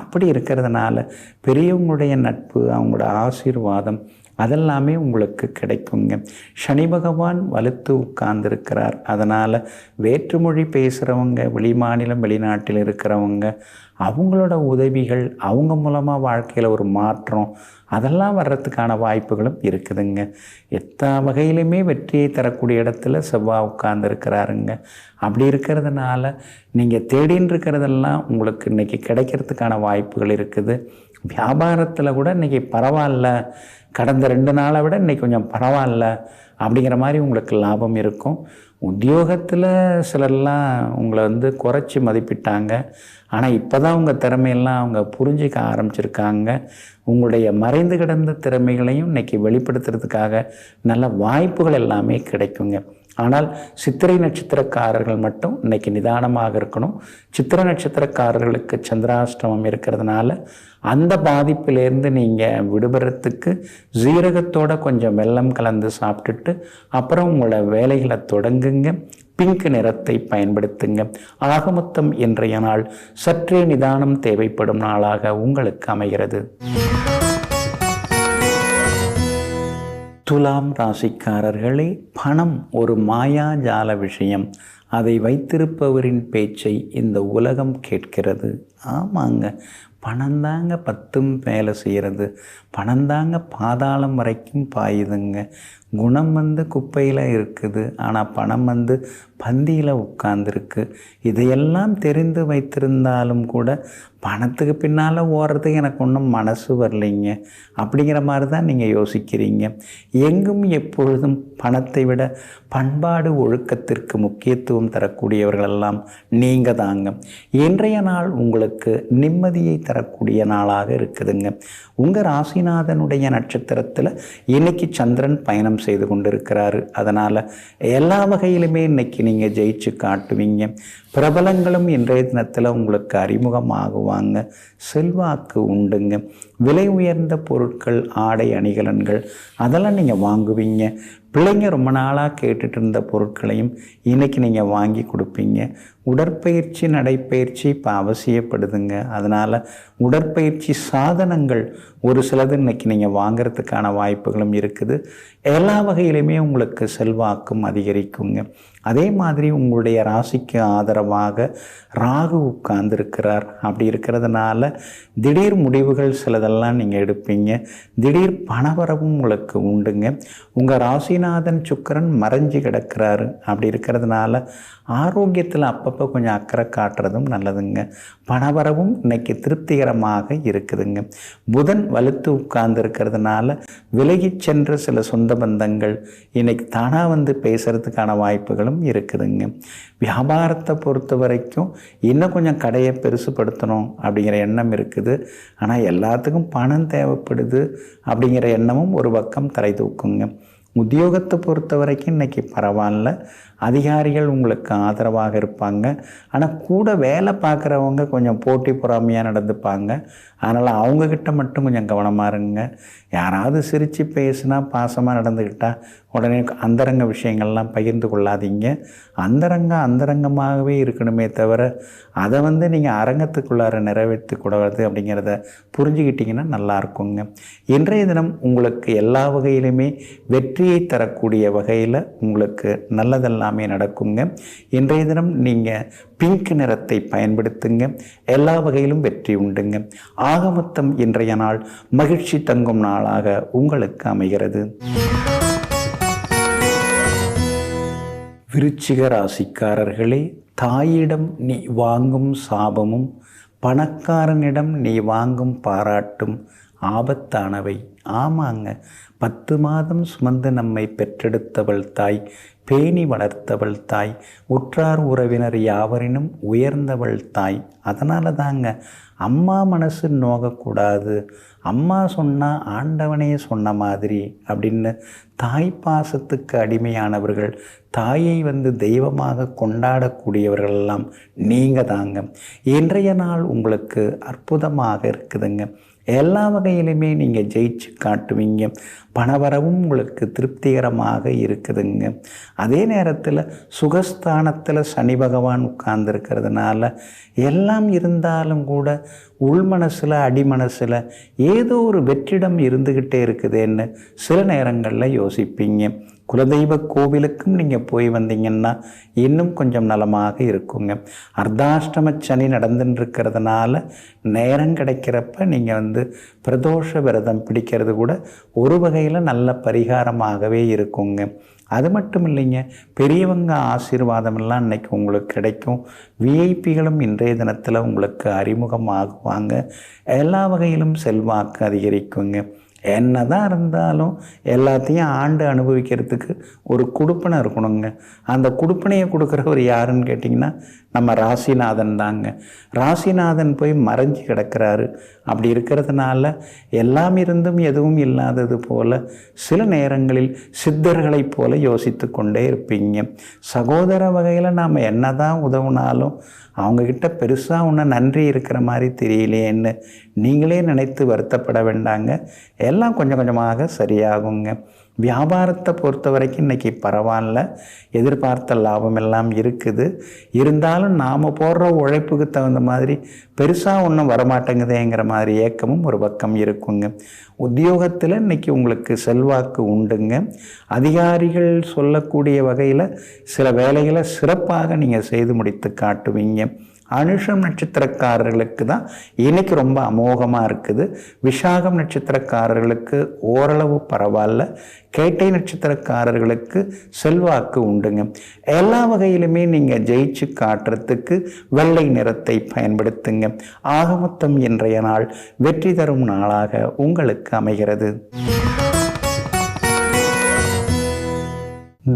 அப்படி இருக்கிறதுனால பெரியவங்களுடைய நட்பு, அவங்களோட ஆசீர்வாதம் அதெல்லாமே உங்களுக்கு கிடைக்குங்க. சனி பகவான் வலுத்து உட்கார்ந்துருக்கிறார். அதனால் வேற்றுமொழி பேசுகிறவங்க, வெளிமாநிலம் வெளிநாட்டில் இருக்கிறவங்க, அவங்களோட உதவிகள், அவங்க மூலமாக வாழ்க்கையில் ஒரு மாற்றம் அதெல்லாம் வர்றதுக்கான வாய்ப்புகளும் இருக்குதுங்க. எல்லா வகையிலுமே வெற்றியை தரக்கூடிய இடத்துல செவ்வாய் உட்கார்ந்துருக்கிறாருங்க. அப்படி இருக்கிறதுனால நீங்கள் தேடின்னு இருக்கிறதெல்லாம் உங்களுக்கு இன்றைக்கி கிடைக்கிறதுக்கான வாய்ப்புகள் இருக்குது. வியாபாரத்தில் கூட இன்றைக்கி பரவாயில்ல, கடந்த 2 நாளை விட இன்றைக்கி கொஞ்சம் பரவாயில்ல அப்படிங்கிற மாதிரி உங்களுக்கு லாபம் இருக்கும். உத்தியோகத்தில் சிலர்லாம் உங்களை வந்து குறைச்சி மதிப்பிட்டாங்க. ஆனால் இப்போ தான் உங்கள் திறமையெல்லாம் அவங்க புரிஞ்சிக்க ஆரம்பிச்சிருக்காங்க. உங்களுடைய மறைந்து கிடந்த திறமைகளையும் இன்றைக்கி வெளிப்படுத்துறதுக்காக நல்ல வாய்ப்புகள் எல்லாமே கிடைக்குங்க. ஆனால் சித்திரை நட்சத்திரக்காரர்கள் மட்டும் இன்றைக்கி நிதானமாக இருக்கணும். சித்திரை நட்சத்திரக்காரர்களுக்கு சந்திராஷ்டமம் இருக்கிறதுனால அந்த பாதிப்பிலேருந்து நீங்கள் விடுபடுறதுக்கு ஜீரகத்தோட கொஞ்சம் வெல்லம் கலந்து சாப்பிட்டுட்டு அப்புறம் உங்களோட வேலைகளை தொடங்குங்க. பிங்க் நிறத்தை பயன்படுத்துங்க. ஆக மொத்தம் இன்றைய நாள் சற்றே நிதானம் தேவைப்படும் நாளாக உங்களுக்கு அமைகிறது. துலாம் ராசிக்காரர்களே, பணம் ஒரு மாயாஜால விஷயம். அதை வைத்திருப்பவரின் பேச்சை இந்த உலகம் கேட்கிறது. ஆமாங்க, பணந்தாங்க 10 வேலை செய்கிறது. பணந்தாங்க பாதாளம் வரைக்கும் பாயுதுங்க. குணம் வந்து குப்பையில் இருக்குது, ஆனால் பணம் வந்து பந்தியில் உட்கார்ந்துருக்கு. இதையெல்லாம் தெரிந்து வைத்திருந்தாலும் கூட பணத்துக்கு பின்னால் ஓடுறதுக்கு எனக்கு ஒன்றும் மனசு வரலைங்க அப்படிங்கிற மாதிரி தான் நீங்கள் யோசிக்கிறீங்க. எங்கும் எப்பொழுதும் பணத்தை விட பண்பாடு ஒழுக்கத்திற்கு முக்கியத்துவம் தரக்கூடியவர்களெல்லாம் நீங்கள் தாங்க. இன்றைய நாள் உங்களுக்கு நிம்மதியை தரக்கூடிய நாளாக இருக்குதுங்க. உங்கள் ராசிநாதனுடைய நட்சத்திரத்தில் இன்னைக்கு சந்திரன் பயணம் பயணம் செய்து கொண்டிருக்கிறாரு. அதனால் எல்லா வகையிலுமே இன்றைக்கி நீங்கள் ஜெயிச்சு காட்டுவீங்க. பிரபலங்களும் இன்றைய தினத்தில் உங்களுக்கு அறிமுகமாகுவாங்க. செல்வாக்கு உண்டுங்க. விலை உயர்ந்த பொருட்கள், ஆடை அணிகலன்கள் அதெல்லாம் நீங்கள் வாங்குவீங்க. பிள்ளைங்க ரொம்ப நாளாக கேட்டுட்டு இருந்த பொருட்களையும் இன்றைக்கி நீங்கள் வாங்கி கொடுப்பீங்க. உடற்பயிற்சி, நடைப்பயிற்சி இப்போ அவசியப்படுதுங்க. அதனால் உடற்பயிற்சி சாதனங்கள் ஒரு சிலது இன்றைக்கி நீங்கள் வாங்கிறதுக்கான வாய்ப்புகளும் இருக்குது. எல்லா வகையிலுமே உங்களுக்கு செல்வாக்கும் அதிகரிக்குங்க. அதே மாதிரி உங்களுடைய ராசிக்கு ஆதரவாக ராகு உட்கார்ந்துருக்கிறார். அப்படி இருக்கிறதுனால திடீர் முடிவுகள் சிலதெல்லாம் நீங்கள் எடுப்பீங்க. திடீர் பணவரவும் உங்களுக்கு உண்டுங்க. உங்கள் ராசிநாதன் சுக்கிரன் மறைஞ்சு கிடக்கிறாரு. அப்படி இருக்கிறதுனால ஆரோக்கியத்தில் அப்பப்போ கொஞ்சம் அக்கறை காட்டுறதும் நல்லதுங்க. பணவரவும் இன்னைக்கு திருப்திகரமாக இருக்குதுங்க. புதன் வலுத்து உட்கார்ந்து இருக்கிறதுனால விலகி சென்ற சில சொந்த பந்தங்கள் இன்னைக்கு தானாக வந்து பேசுறதுக்கான வாய்ப்புகளும் இருக்குதுங்க. வியாபாரத்தை பொறுத்த வரைக்கும் இன்னும் கொஞ்சம் கடையை பெருசுப்படுத்தணும் அப்படிங்கிற எண்ணம் இருக்குது. ஆனால் எல்லாத்துக்கும் பணம் தேவைப்படுது அப்படிங்கிற எண்ணமும் ஒரு பக்கம் தலை தூக்குங்க. உத்தியோகத்தை பொறுத்த வரைக்கும் இன்றைக்கி பரவாயில்ல. அதிகாரிகள் உங்களுக்கு ஆதரவாக இருப்பாங்க. ஆனால் கூட வேலை பார்க்குறவங்க கொஞ்சம் போட்டி பொறாமையாக நடந்துப்பாங்க. அதனால் அவங்கக்கிட்ட மட்டும் கொஞ்சம் கவனமாக இருங்க. யாராவது சிரித்து பேசுனா, பாசமாக நடந்துக்கிட்டால் உடனே அந்தரங்க விஷயங்கள்லாம் பகிர்ந்து கொள்ளாதீங்க. அந்தரங்கமாகவே இருக்கணுமே தவிர அதை வந்து நீங்கள் அரங்கத்துக்குள்ளார நிறைவேற்றி கூடாது அப்படிங்கிறத புரிஞ்சுக்கிட்டிங்கன்னா நல்லா இருக்குங்க. இன்றைய தினம் உங்களுக்கு எல்லா வகையிலுமே வெற்றியை தரக்கூடிய வகையில் உங்களுக்கு நல்லதெல்லாமே நடக்குங்க. இன்றைய தினம் நீங்கள் பிங்க் நிறத்தை பயன்படுத்துங்க. எல்லா வகையிலும் வெற்றி உண்டுங்க. ஆக மொத்தம் இன்றைய நாள் மகிழ்ச்சி தங்கும் நாளாக உங்களுக்கு அமைகிறது. விருச்சிக ராசிக்காரர்களே, தாயிடம் நீ வாங்கும் சாபமும் பணக்காரனிடம் நீ வாங்கும் பாராட்டும் ஆபத்தானவை. ஆமாங்க, 10 மாதம் சுமந்து நம்மை பெற்றெடுத்தவள் தாய், பேணி வளர்த்தவள் தாய், உற்றார் உறவினர் யாவரினும் உயர்ந்தவள் தாய். அதனால தாங்க அம்மா மனசு நோகக்கூடாது, அம்மா சொன்னால் ஆண்டவனே சொன்ன மாதிரி அப்படின்னு தாய் பாசத்துக்கு அடிமையானவர்கள், தாயை வந்து தெய்வமாக கொண்டாடக்கூடியவர்களெல்லாம் நீங்கள் தாங்க. இன்றைய நாள் உங்களுக்கு அற்புதமாக இருக்குதுங்க. எல்லா வகையிலுமே நீங்கள் ஜெயிச்சு காட்டுவீங்க. பணவரவும் உங்களுக்கு திருப்திகரமாக இருக்குதுங்க. அதே நேரத்தில் சுகஸ்தானத்தில் சனி பகவான் உட்கார்ந்துருக்கிறதுனால எல்லாம் இருந்தாலும் கூட உள்மனசில் அடிமனசில் ஏதோ ஒரு வெற்றிடம் இருந்துக்கிட்டே இருக்குதுன்னு சில நேரங்களில் யோசிப்பீங்க. குலதெய்வ கோவிலுக்கும் நீங்கள் போய் வந்தீங்கன்னா இன்னும் கொஞ்சம் நலமாக இருக்குங்க. அர்த்தாஷ்டம சனி நடந்துட்டுருக்கிறதுனால நேரம் கிடைக்கிறப்ப நீங்கள் வந்து பிரதோஷ விரதம் பிடிக்கிறது கூட ஒரு வகையில் நல்ல பரிகாரமாகவே இருக்குங்க. அது மட்டும் இல்லைங்க, பெரியவங்க ஆசீர்வாதமெல்லாம் இன்றைக்கி உங்களுக்கு கிடைக்கும். விஐபிகளும் இன்றைய தினத்தில் உங்களுக்கு அறிமுகமாகுவாங்க. எல்லா வகையிலும் செல்வாக்கு அதிகரிக்குங்க. என்ன தான் இருந்தாலும் எல்லாத்தையும் ஆண்டு அனுபவிக்கிறதுக்கு ஒரு குடுப்பனை இருக்கணுங்க. அந்த குடுப்பனையை கொடுக்குறவர் யாருன்னு கேட்டிங்கன்னா நம்ம ராசிநாதன் தாங்க. ராசிநாதன் போய் மறைஞ்சு கிடக்கிறாரு. அப்படி இருக்கிறதுனால எல்லாம் இருந்தும் எதுவும் இல்லாதது போல் சில நேரங்களில் சித்தர்களைப் போல யோசித்து கொண்டே இருப்பீங்க. சகோதர வகையில் நாம் என்ன தான் உதவுனாலும் அவங்கக்கிட்ட பெருசாக ஒன்றும் நன்றி இருக்கிற மாதிரி தெரியலேன்னு நீங்களே நினைத்து வருத்தப்பட வேண்டாங்க. எல்லாம் கொஞ்சம் கொஞ்சமாக சரியாகுங்க. வியாபாரத்தை பொறுத்த வரைக்கும் இன்றைக்கி பரவாயில்ல. எதிர்பார்த்த லாபம் எல்லாம் இருக்குது. இருந்தாலும் நாம் போடுற உழைப்புக்கு தகுந்த மாதிரி பெருசாக ஒன்றும் வரமாட்டேங்குதேங்கிற மாதிரி ஏக்கமும் ஒரு பக்கம் இருக்குங்க. உத்தியோகத்தில் இன்றைக்கி உங்களுக்கு செல்வாக்கு உண்டுங்க. அதிகாரிகள் சொல்லக்கூடிய வகையில் சில வேலைகளை சிறப்பாக நீங்கள் செய்து முடித்து காட்டுவீங்க. அனுஷம் நட்சத்திரக்காரர்களுக்கு தான் இன்றைக்கி ரொம்ப அமோகமாக இருக்குது. விஷாகம் நட்சத்திரக்காரர்களுக்கு ஓரளவு பரவாயில்ல. கேட்டை நட்சத்திரக்காரர்களுக்கு செல்வாக்கு உண்டுங்க. எல்லா வகையிலுமே நீங்கள் ஜெயிச்சு காட்டுறதுக்கு வெள்ளை நிறத்தை பயன்படுத்துங்க. ஆக மொத்தம் இன்றைய நாள் வெற்றி தரும் நாளாக உங்களுக்கு அமைகிறது.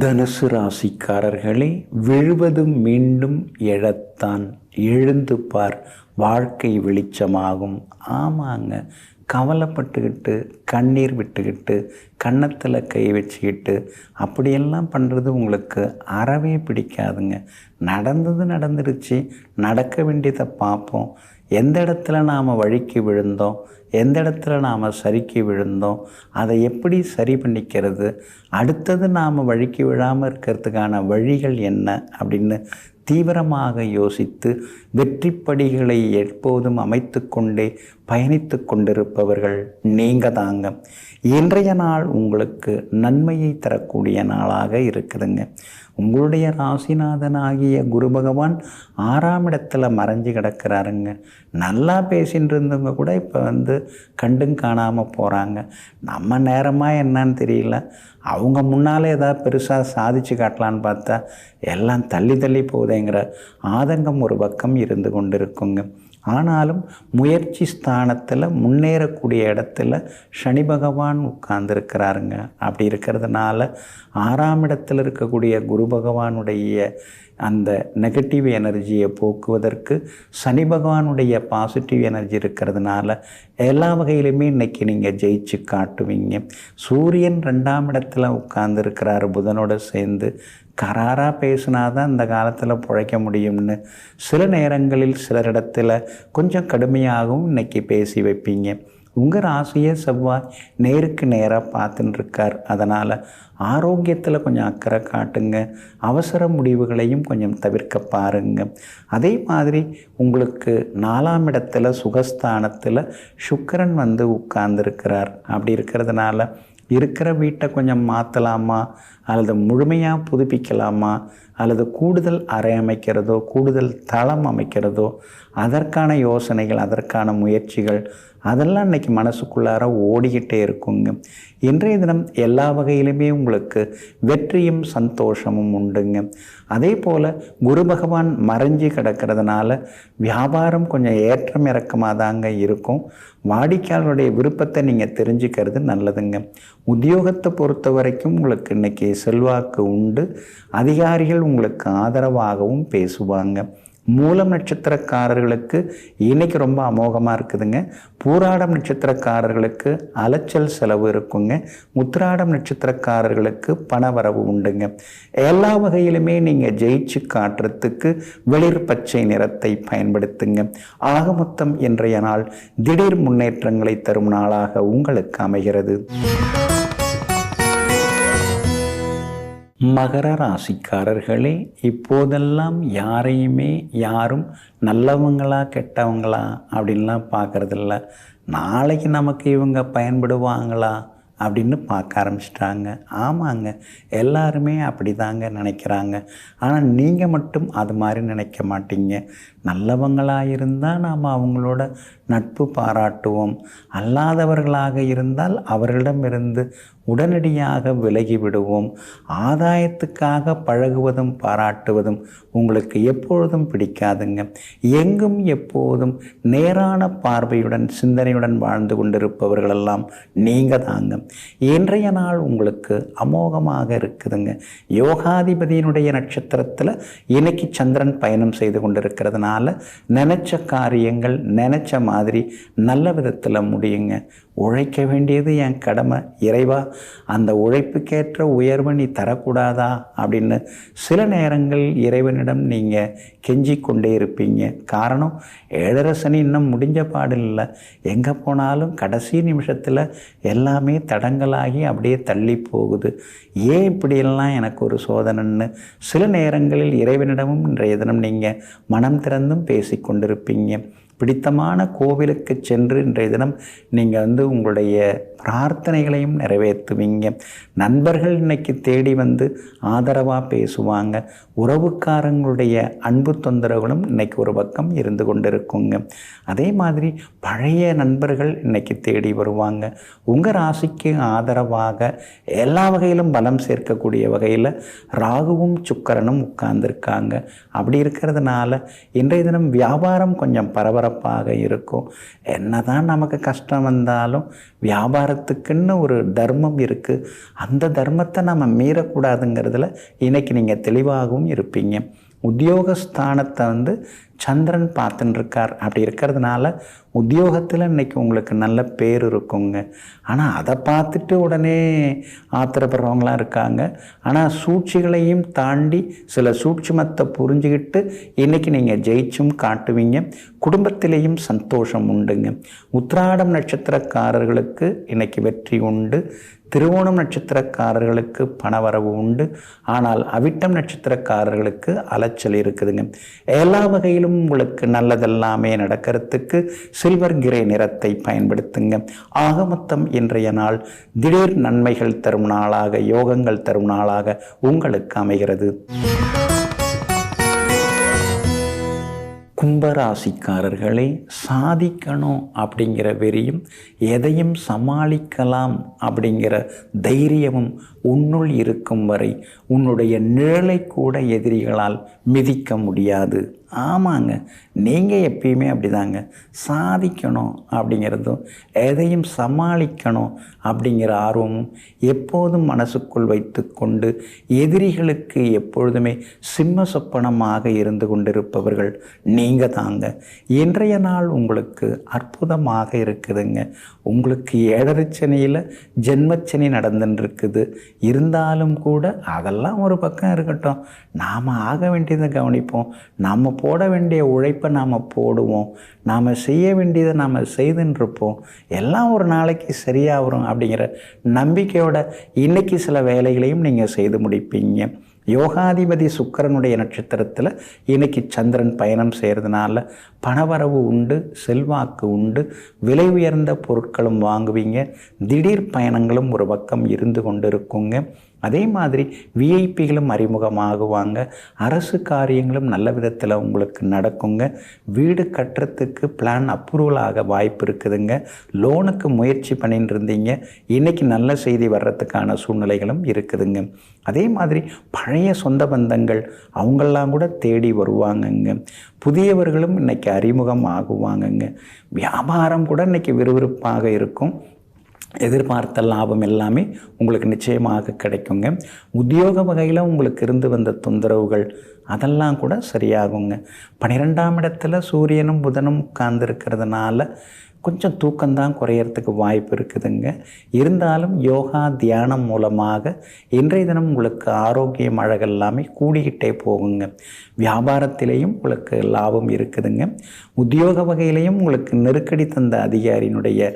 தனுசு ராசிக்காரர்களே, விழுவதும் மீண்டும் எழத்தான். எழுந்து பார், வாழ்க்கை வெளிச்சமாகும். ஆமாங்க, கவலைப்பட்டுக்கிட்டு கண்ணீர் விட்டுக்கிட்டு கன்னத்தில் கை வச்சுக்கிட்டு அப்படியெல்லாம் பண்ணுறது உங்களுக்கு அறவே பிடிக்காதுங்க. நடந்தது நடந்துடுச்சு, நடக்க வேண்டியதை பார்ப்போம். எந்த இடத்துல நாம் வழுக்கி விழுந்தோம், எந்த இடத்துல நாம் சறுக்கி விழுந்தோம், அதை எப்படி சரி பண்ணிக்கிறது, அடுத்தது நாம் வழுக்கி விழாமல் இருக்கிறதுக்கான வழிகள் என்ன அப்படின்னு தீவிரமாக யோசித்து வெற்றிப்படிகளை எப்போதும் அமைத்து கொண்டே பயணித்து கொண்டிருப்பவர்கள் நீங்கள் தாங்க. இன்றைய நாள் உங்களுக்கு நன்மையை தரக்கூடிய நாளாக இருக்குதுங்க. உங்களுடைய ராசிநாதனாகிய குரு பகவான் 6ஆம் இடத்துல மறைஞ்சு கிடக்கிறாருங்க. நல்லா பேசின்னு இருந்தவங்க கூட இப்போ கண்டும் காணாமல் போகிறாங்க. நம்ம நேரமாக என்னன்னு தெரியல, அவங்க முன்னால் ஏதாவது பெருசாக சாதிச்சு காட்டலான்னு பார்த்தா எல்லாம் தள்ளி தள்ளி போகுதுங்கிற ஆதங்கம் ஒரு பக்கம் இருந்து கொண்டு இருக்குங்க. ஆனாலும் முயற்சி ஸ்தானத்தில் முன்னேறக்கூடிய இடத்துல சனி பகவான் உட்கார்ந்துருக்கிறாருங்க. அப்படி இருக்கிறதுனால 6ஆம் இடத்தில் இருக்கக்கூடிய குரு பகவானுடைய அந்த நெகட்டிவ் எனர்ஜியை போக்குவதற்கு சனி பகவானுடைய பாசிட்டிவ் எனர்ஜி இருக்கிறதுனால எல்லா வகையிலுமே இன்றைக்கி நீங்கள் ஜெயிச்சு காட்டுவீங்க. சூரியன் 2ஆம் இடத்துல உட்கார்ந்துருக்கிறார் புதனோடு சேர்ந்து. கராராக பேசினாதான் இந்த காலத்தில் பிழைக்க முடியும்னு சில நேரங்களில் சிலரிடத்தில் கொஞ்சம் கடுமையாகவும் இன்றைக்கி பேசி வைப்பீங்க. உங்கள் ராசியை செவ்வாய் நேருக்கு நேராக பார்த்துன்னு இருக்கார். அதனால் ஆரோக்கியத்தில் கொஞ்சம் அக்கறை காட்டுங்க. அவசர முடிவுகளையும் கொஞ்சம் தவிர்க்க பாருங்க. அதே மாதிரி உங்களுக்கு 4ஆம் இடத்துல சுகஸ்தானத்தில் சுக்கிரன் உட்கார்ந்துருக்கிறார். அப்படி இருக்கிறதுனால இருக்கிற வீட்டை கொஞ்சம் மாற்றலாமா, அல்லது முழுமையாக புதுப்பிக்கலாமா, அல்லது கூடுதல் அறை அமைக்கிறதோ கூடுதல் தளம் அமைக்கிறதோ அதற்கான யோசனைகள், அதற்கான முயற்சிகள் அதெல்லாம் இன்றைக்கி மனசுக்குள்ளார ஓடிக்கிட்டே இருக்குங்க. இன்றைய தினம் எல்லா வகையிலுமே உங்களுக்கு வெற்றியும் சந்தோஷமும் உண்டுங்க. அதே போல் குரு பகவான் மறைஞ்சி கிடக்கிறதுனால வியாபாரம் கொஞ்சம் ஏற்றம் இறக்கமாக தாங்க இருக்கும். வாடிக்கையாளருடைய விருப்பத்தை நீங்கள் தெரிஞ்சுக்கிறது நல்லதுங்க. உத்தியோகத்தை பொறுத்த வரைக்கும் உங்களுக்கு இன்றைக்கி செல்வாக்கு உண்டு. அதிகாரிகள் உங்களுக்கு ஆதரவாகவும் பேசுவாங்க. மூலம் நட்சத்திரக்காரர்களுக்கு இன்றைக்கி ரொம்ப அமோகமாக இருக்குதுங்க. பூராடம் நட்சத்திரக்காரர்களுக்கு அலைச்சல் செலவு இருக்குங்க. உத்திராடம் நட்சத்திரக்காரர்களுக்கு பணவரவு உண்டுங்க. எல்லா வகையிலுமே நீங்கள் ஜெயிச்சு காட்டுறதுக்கு வெளிர் பச்சை நிறத்தை பயன்படுத்துங்க. ஆக மொத்தம் இன்றைய நாள் திடீர் முன்னேற்றங்களை தரும் நாளாக உங்களுக்கு அமைகிறது. மகர ராசிக்காரர்களே, இப்போதெல்லாம் யாரையுமே யாரும் நல்லவங்களா கெட்டவங்களா அப்படின்லாம் பார்க்குறதில்ல. நாளைக்கு நமக்கு இவங்க பயன்படுவாங்களா அப்படின்னு பார்க்க ஆரம்பிச்சிட்டாங்க. ஆமாங்க, எல்லாருமே அப்படி தாங்க நினைக்கிறாங்க. ஆனால் நீங்கள் மட்டும் அது மாதிரி நினைக்க மாட்டீங்க. நல்லவங்களாக இருந்தால் நாம் அவங்களோட நட்பு பாராட்டுவோம். அல்லாதவர்களாக இருந்தால் அவர்களிடமிருந்து உடனடியாக விலகி விடுவோம். ஆதாயத்துக்காக பழகுவதும் பாராட்டுவதும் உங்களுக்கு எப்பொழுதும் பிடிக்காதுங்க. எங்கும் எப்போதும் நேரான பார்வையுடன் சிந்தனையுடன் வாழ்ந்து கொண்டிருப்பவர்களெல்லாம் நீங்கள் தாங்க. இன்றைய நாள் உங்களுக்கு அமோகமாக இருக்குதுங்க. யோகாதிபதியினுடைய நட்சத்திரத்தில் இன்னைக்கு சந்திரன் பயணம் செய்து கொண்டிருக்கிறதுனால நினைச்ச காரியங்கள் நினைச்ச மாதிரி நல்ல விதத்தில் முடியுங்க. உழைக்க வேண்டியது என் கடமை, இறைவா அந்த உழைப்புக்கேற்ற உயர்வை நீ தரக்கூடாதா அப்படின்னு சில நேரங்கள் இறைவனிடம் நீங்கள் கெஞ்சி கொண்டே இருப்பீங்க. காரணம், 7.5 சனி இன்னும் முடிஞ்ச பாடில்லை. எங்கே போனாலும் கடைசி நிமிஷத்தில் எல்லாமே தடங்கலாகி அப்படியே தள்ளி போகுது. ஏன் இப்படியெல்லாம் எனக்கு ஒரு சோதனைன்னு சில நேரங்களில் இறைவனிடமும் இன்றைய தினம் நீங்கள் மனம் திறந்தும் பேசி கொண்டிருப்பீங்க. பிடித்தமான கோவிலுக்கு சென்று இன்றைய தினம் நீங்கள் உங்களுடைய பிரார்த்தனைகளையும் நிறைவேற்றுவீங்க. நண்பர்கள் இன்னைக்கு தேடி ஆதரவாக பேசுவாங்க. உறவுக்காரங்களுடைய அன்பு தொந்தரவுகளும் இன்னைக்கு ஒரு பக்கம் இருந்து கொண்டிருக்குங்க. அதே மாதிரி பழைய நண்பர்கள் இன்னைக்கு தேடி வருவாங்க. உங்கள் ராசிக்கு ஆதரவாக எல்லா வகையிலும் பலம் சேர்க்கக்கூடிய வகையில் ராகுவும் சுக்கிரனும் உட்கார்ந்துருக்காங்க. அப்படி இருக்கிறதுனால இன்றைய தினம் வியாபாரம் கொஞ்சம் பரபரப்பாக இருக்கும். என்னதான் நமக்கு கஷ்டம் வந்தாலும் வியாபாரத்துக்குன்னு ஒரு தர்மம் இருக்குது. அந்த தர்மத்தை நம்ம மீறக்கூடாதுங்கிறதுல இன்னைக்கு நீங்கள் தெளிவாகவும் இருப்பீங்க. உத்தியோகஸ்தானத்தை சந்திரன் பார்த்துன்னு இருக்கார். அப்படி இருக்கிறதுனால உத்தியோகத்தில் இன்றைக்கி உங்களுக்கு நல்ல பேர் இருக்குங்க. ஆனால் அதை பார்த்துட்டு உடனே ஆத்திரப்படுறவங்களாம் இருக்காங்க. ஆனால் சூழ்ச்சிகளையும் தாண்டி சில சூட்சுமத்தை புரிஞ்சுக்கிட்டு இன்றைக்கி நீங்கள் ஜெயிச்சும் காட்டுவீங்க. குடும்பத்திலேயும் சந்தோஷம் உண்டுங்க. உத்திராடம் நட்சத்திரக்காரர்களுக்கு இன்றைக்கி வெற்றி உண்டு. திருவோணம் நட்சத்திரக்காரர்களுக்கு பணவரவு உண்டு. ஆனால் அவிட்டம் நட்சத்திரக்காரர்களுக்கு அலைச்சல் இருக்குதுங்க. எல்லா வகையிலும் உங்களுக்கு நல்லதெல்லாமே நடக்கிறதுக்கு சில்வர் கிரே நிறத்தை பயன்படுத்துங்க. ஆக மொத்தம் இன்றைய நாள் திடீர் நன்மைகள் தரும் நாளாக, யோகங்கள் தரும் நாளாக உங்களுக்கு அமைகிறது. கும்பராசிக்காரர்களை சாதிக்கணும் அப்படிங்கிற வெறியும் எதையும் சமாளிக்கலாம் அப்படிங்கிற தைரியமும் உன்னுள் இருக்கும் வரை உன்னுடைய நிழலை கூட எதிரிகளால் மிதிக்க முடியாது. ஆமாங்க, நீங்கள் எப்பயுமே அப்படிதாங்க. சாதிக்கணும் அப்படிங்கிறதும் எதையும் சமாளிக்கணும் அப்படிங்கிற ஆர்வமும் எப்போதும் மனசுக்குள் வைத்து கொண்டு எதிரிகளுக்கு எப்பொழுதுமே சிம்ம சொப்பனமாக இருந்து கொண்டிருப்பவர்கள் நீங்கள் தாங்க. இன்றைய நாள் உங்களுக்கு அற்புதமாக இருக்குதுங்க. உங்களுக்கு 7.5 சனியில் ஜென்மச்சனி நடந்துட்டுருக்குது. இருந்தாலும் கூட அதெல்லாம் ஒரு பக்கம் இருக்கட்டும், நாம் ஆக வேண்டியதை கவனிப்போம். நாம் போட வேண்டிய உழைப்பை நாம் போடுவோம். நாம் செய்ய வேண்டியதை நாம் செய்துன்றிருப்போம். எல்லாம் ஒரு நாளைக்கு சரியாக வரும் அப்படிங்கிற நம்பிக்கையோட இன்றைக்கி சில வேலைகளையும் நீங்கள் செய்து முடிப்பீங்க. யோகாதிபதி சுக்கிரனுடைய நட்சத்திரத்தில் இன்றைக்கி சந்திரன் பயணம் செய்கிறதுனால பணவரவு உண்டு, செல்வாக்கு உண்டு, விலை உயர்ந்த பொருட்களும் வாங்குவீங்க. திடீர் பயணங்களும் ஒரு பக்கம் இருந்து கொண்டு இருக்குங்க. அதே மாதிரி விஐபிகளும் அறிமுகமாகுவாங்க. அரசு காரியங்களும் நல்ல விதத்தில் உங்களுக்கு நடக்குங்க. வீடு கட்டுறதுக்கு பிளான் அப்ரூவல் ஆக வாய்ப்பு இருக்குதுங்க. லோனுக்கு முயற்சி பண்ணிட்டு இருந்தீங்க, இன்றைக்கி நல்ல செய்தி வர்றதுக்கான சூழ்நிலைகளும் இருக்குதுங்க. அதே மாதிரி பழைய சொந்த பந்தங்கள் அவங்கெல்லாம் கூட தேடி வருவாங்கங்க. புதியவர்களும் இன்றைக்கி அறிமுகம் ஆகுவாங்கங்க. வியாபாரம் கூட இன்றைக்கி விறுவிறுப்பாக இருக்கும். எதிர்பார்த்த லாபம் எல்லாமே உங்களுக்கு நிச்சயமாக கிடைக்குங்க. உத்தியோக வகையில் உங்களுக்கு இருந்து வந்த தொந்தரவுகள் அதெல்லாம் கூட சரியாகுங்க. 12ஆம் இடத்துல சூரியனும் புதனும் உட்கார்ந்துருக்கிறதுனால கொஞ்சம் தூக்கம்தான் குறையறதுக்கு வாய்ப்பு இருக்குதுங்க. இருந்தாலும் யோகா தியானம் மூலமாக இன்றைய தினம் உங்களுக்கு ஆரோக்கியம் அழகெல்லாமே கூடிக்கிட்டே போகுங்க. வியாபாரத்திலேயும் உங்களுக்கு லாபம் இருக்குதுங்க. உத்தியோக வகையிலையும் உங்களுக்கு நெருக்கடி தந்த அதிகாரியினுடைய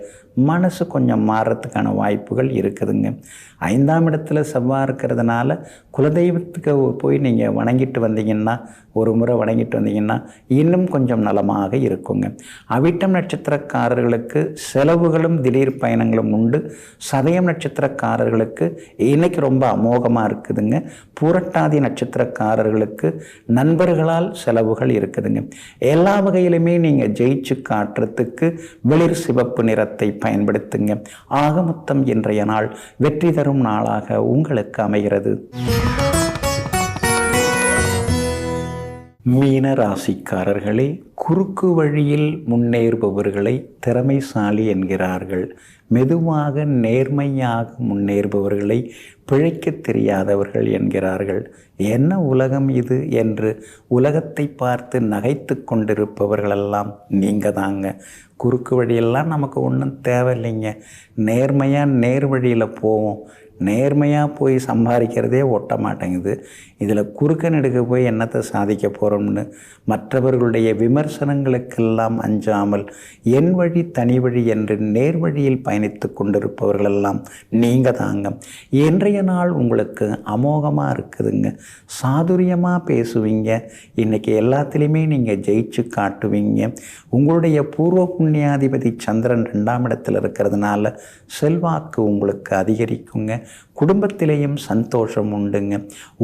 மனசு கொஞ்சம் மாறுறதுக்கான வாய்ப்புகள் இருக்குதுங்க. 5ஆம் இடத்துல செவ்வாய் இருக்கிறதுனால குலதெய்வத்துக்கு போய் நீங்கள் வணங்கிட்டு வந்தீங்கன்னா, ஒரு முறை வணங்கிட்டு வந்தீங்கன்னா இன்னும் கொஞ்சம் நலமாக இருக்குங்க. அவிட்டம் நட்சத்திரக்காரர்களுக்கு செலவுகளும் திடீர் பயணங்களும் உண்டு. சதயம் நட்சத்திரக்காரர்களுக்கு இன்னைக்கு ரொம்ப அமோகமாக இருக்குதுங்க. பூரட்டாதி நட்சத்திரக்காரர்களுக்கு நண்பர்களால் செலவுகள் இருக்குதுங்க. எல்லா வகையிலுமே நீங்கள் ஜெயிச்சு காட்டுறதுக்கு வெளிர் சிவப்பு நிறத்தை பயன்படுத்துங்க. ஆக மொத்தம் இன்றைய நாள் வெற்றி தரும் நாளாக உங்களுக்கு அமைகிறது. மீன ராசிக்காரர்களே, குறுக்கு வழியில் முன்னேறுபவர்களை திறமைசாலி என்கிறார்கள். மெதுவாக நேர்மையாக முன்னேறுபவர்களை பிழைக்க தெரியாதவர்கள் என்கிறார்கள். என்ன உலகம் இது என்று உலகத்தை பார்த்து நகைத்து கொண்டிருப்பவர்களெல்லாம் நீங்கள் தாங்க. குறுக்கு வழியெல்லாம் நமக்கு ஒன்றும் தேவையில்லைங்க. நேர்மையாக நேர் வழியில் போவோம். நேர்மையாக போய் சம்பாதிக்கிறதே ஒட்ட மாட்டேங்குது. இதில் குறுக்க நெடுக்க போய் என்னத்தை சாதிக்க போகிறோம்னு மற்றவர்களுடைய விமர்சனங்களுக்கெல்லாம் அஞ்சாமல் என் வழி தனி வழி என்று நேர் வழியில் பயணித்து கொண்டிருப்பவர்களெல்லாம் நீங்கள் தாங்க. இன்றைய நாள் உங்களுக்கு அமோகமாக இருக்குதுங்க. சாதுரியமாக பேசுவீங்க. இன்றைக்கி எல்லாத்துலேயுமே நீங்கள் ஜெயிச்சு காட்டுவீங்க. உங்களுடைய பூர்வ புண்ணியாதிபதி சந்திரன் 2ஆம் இடத்தில் இருக்கிறதுனால செல்வாக்கு உங்களுக்கு அதிகரிக்குங்க. குடும்பத்திலேயும் சந்தோஷம் உண்டுங்க.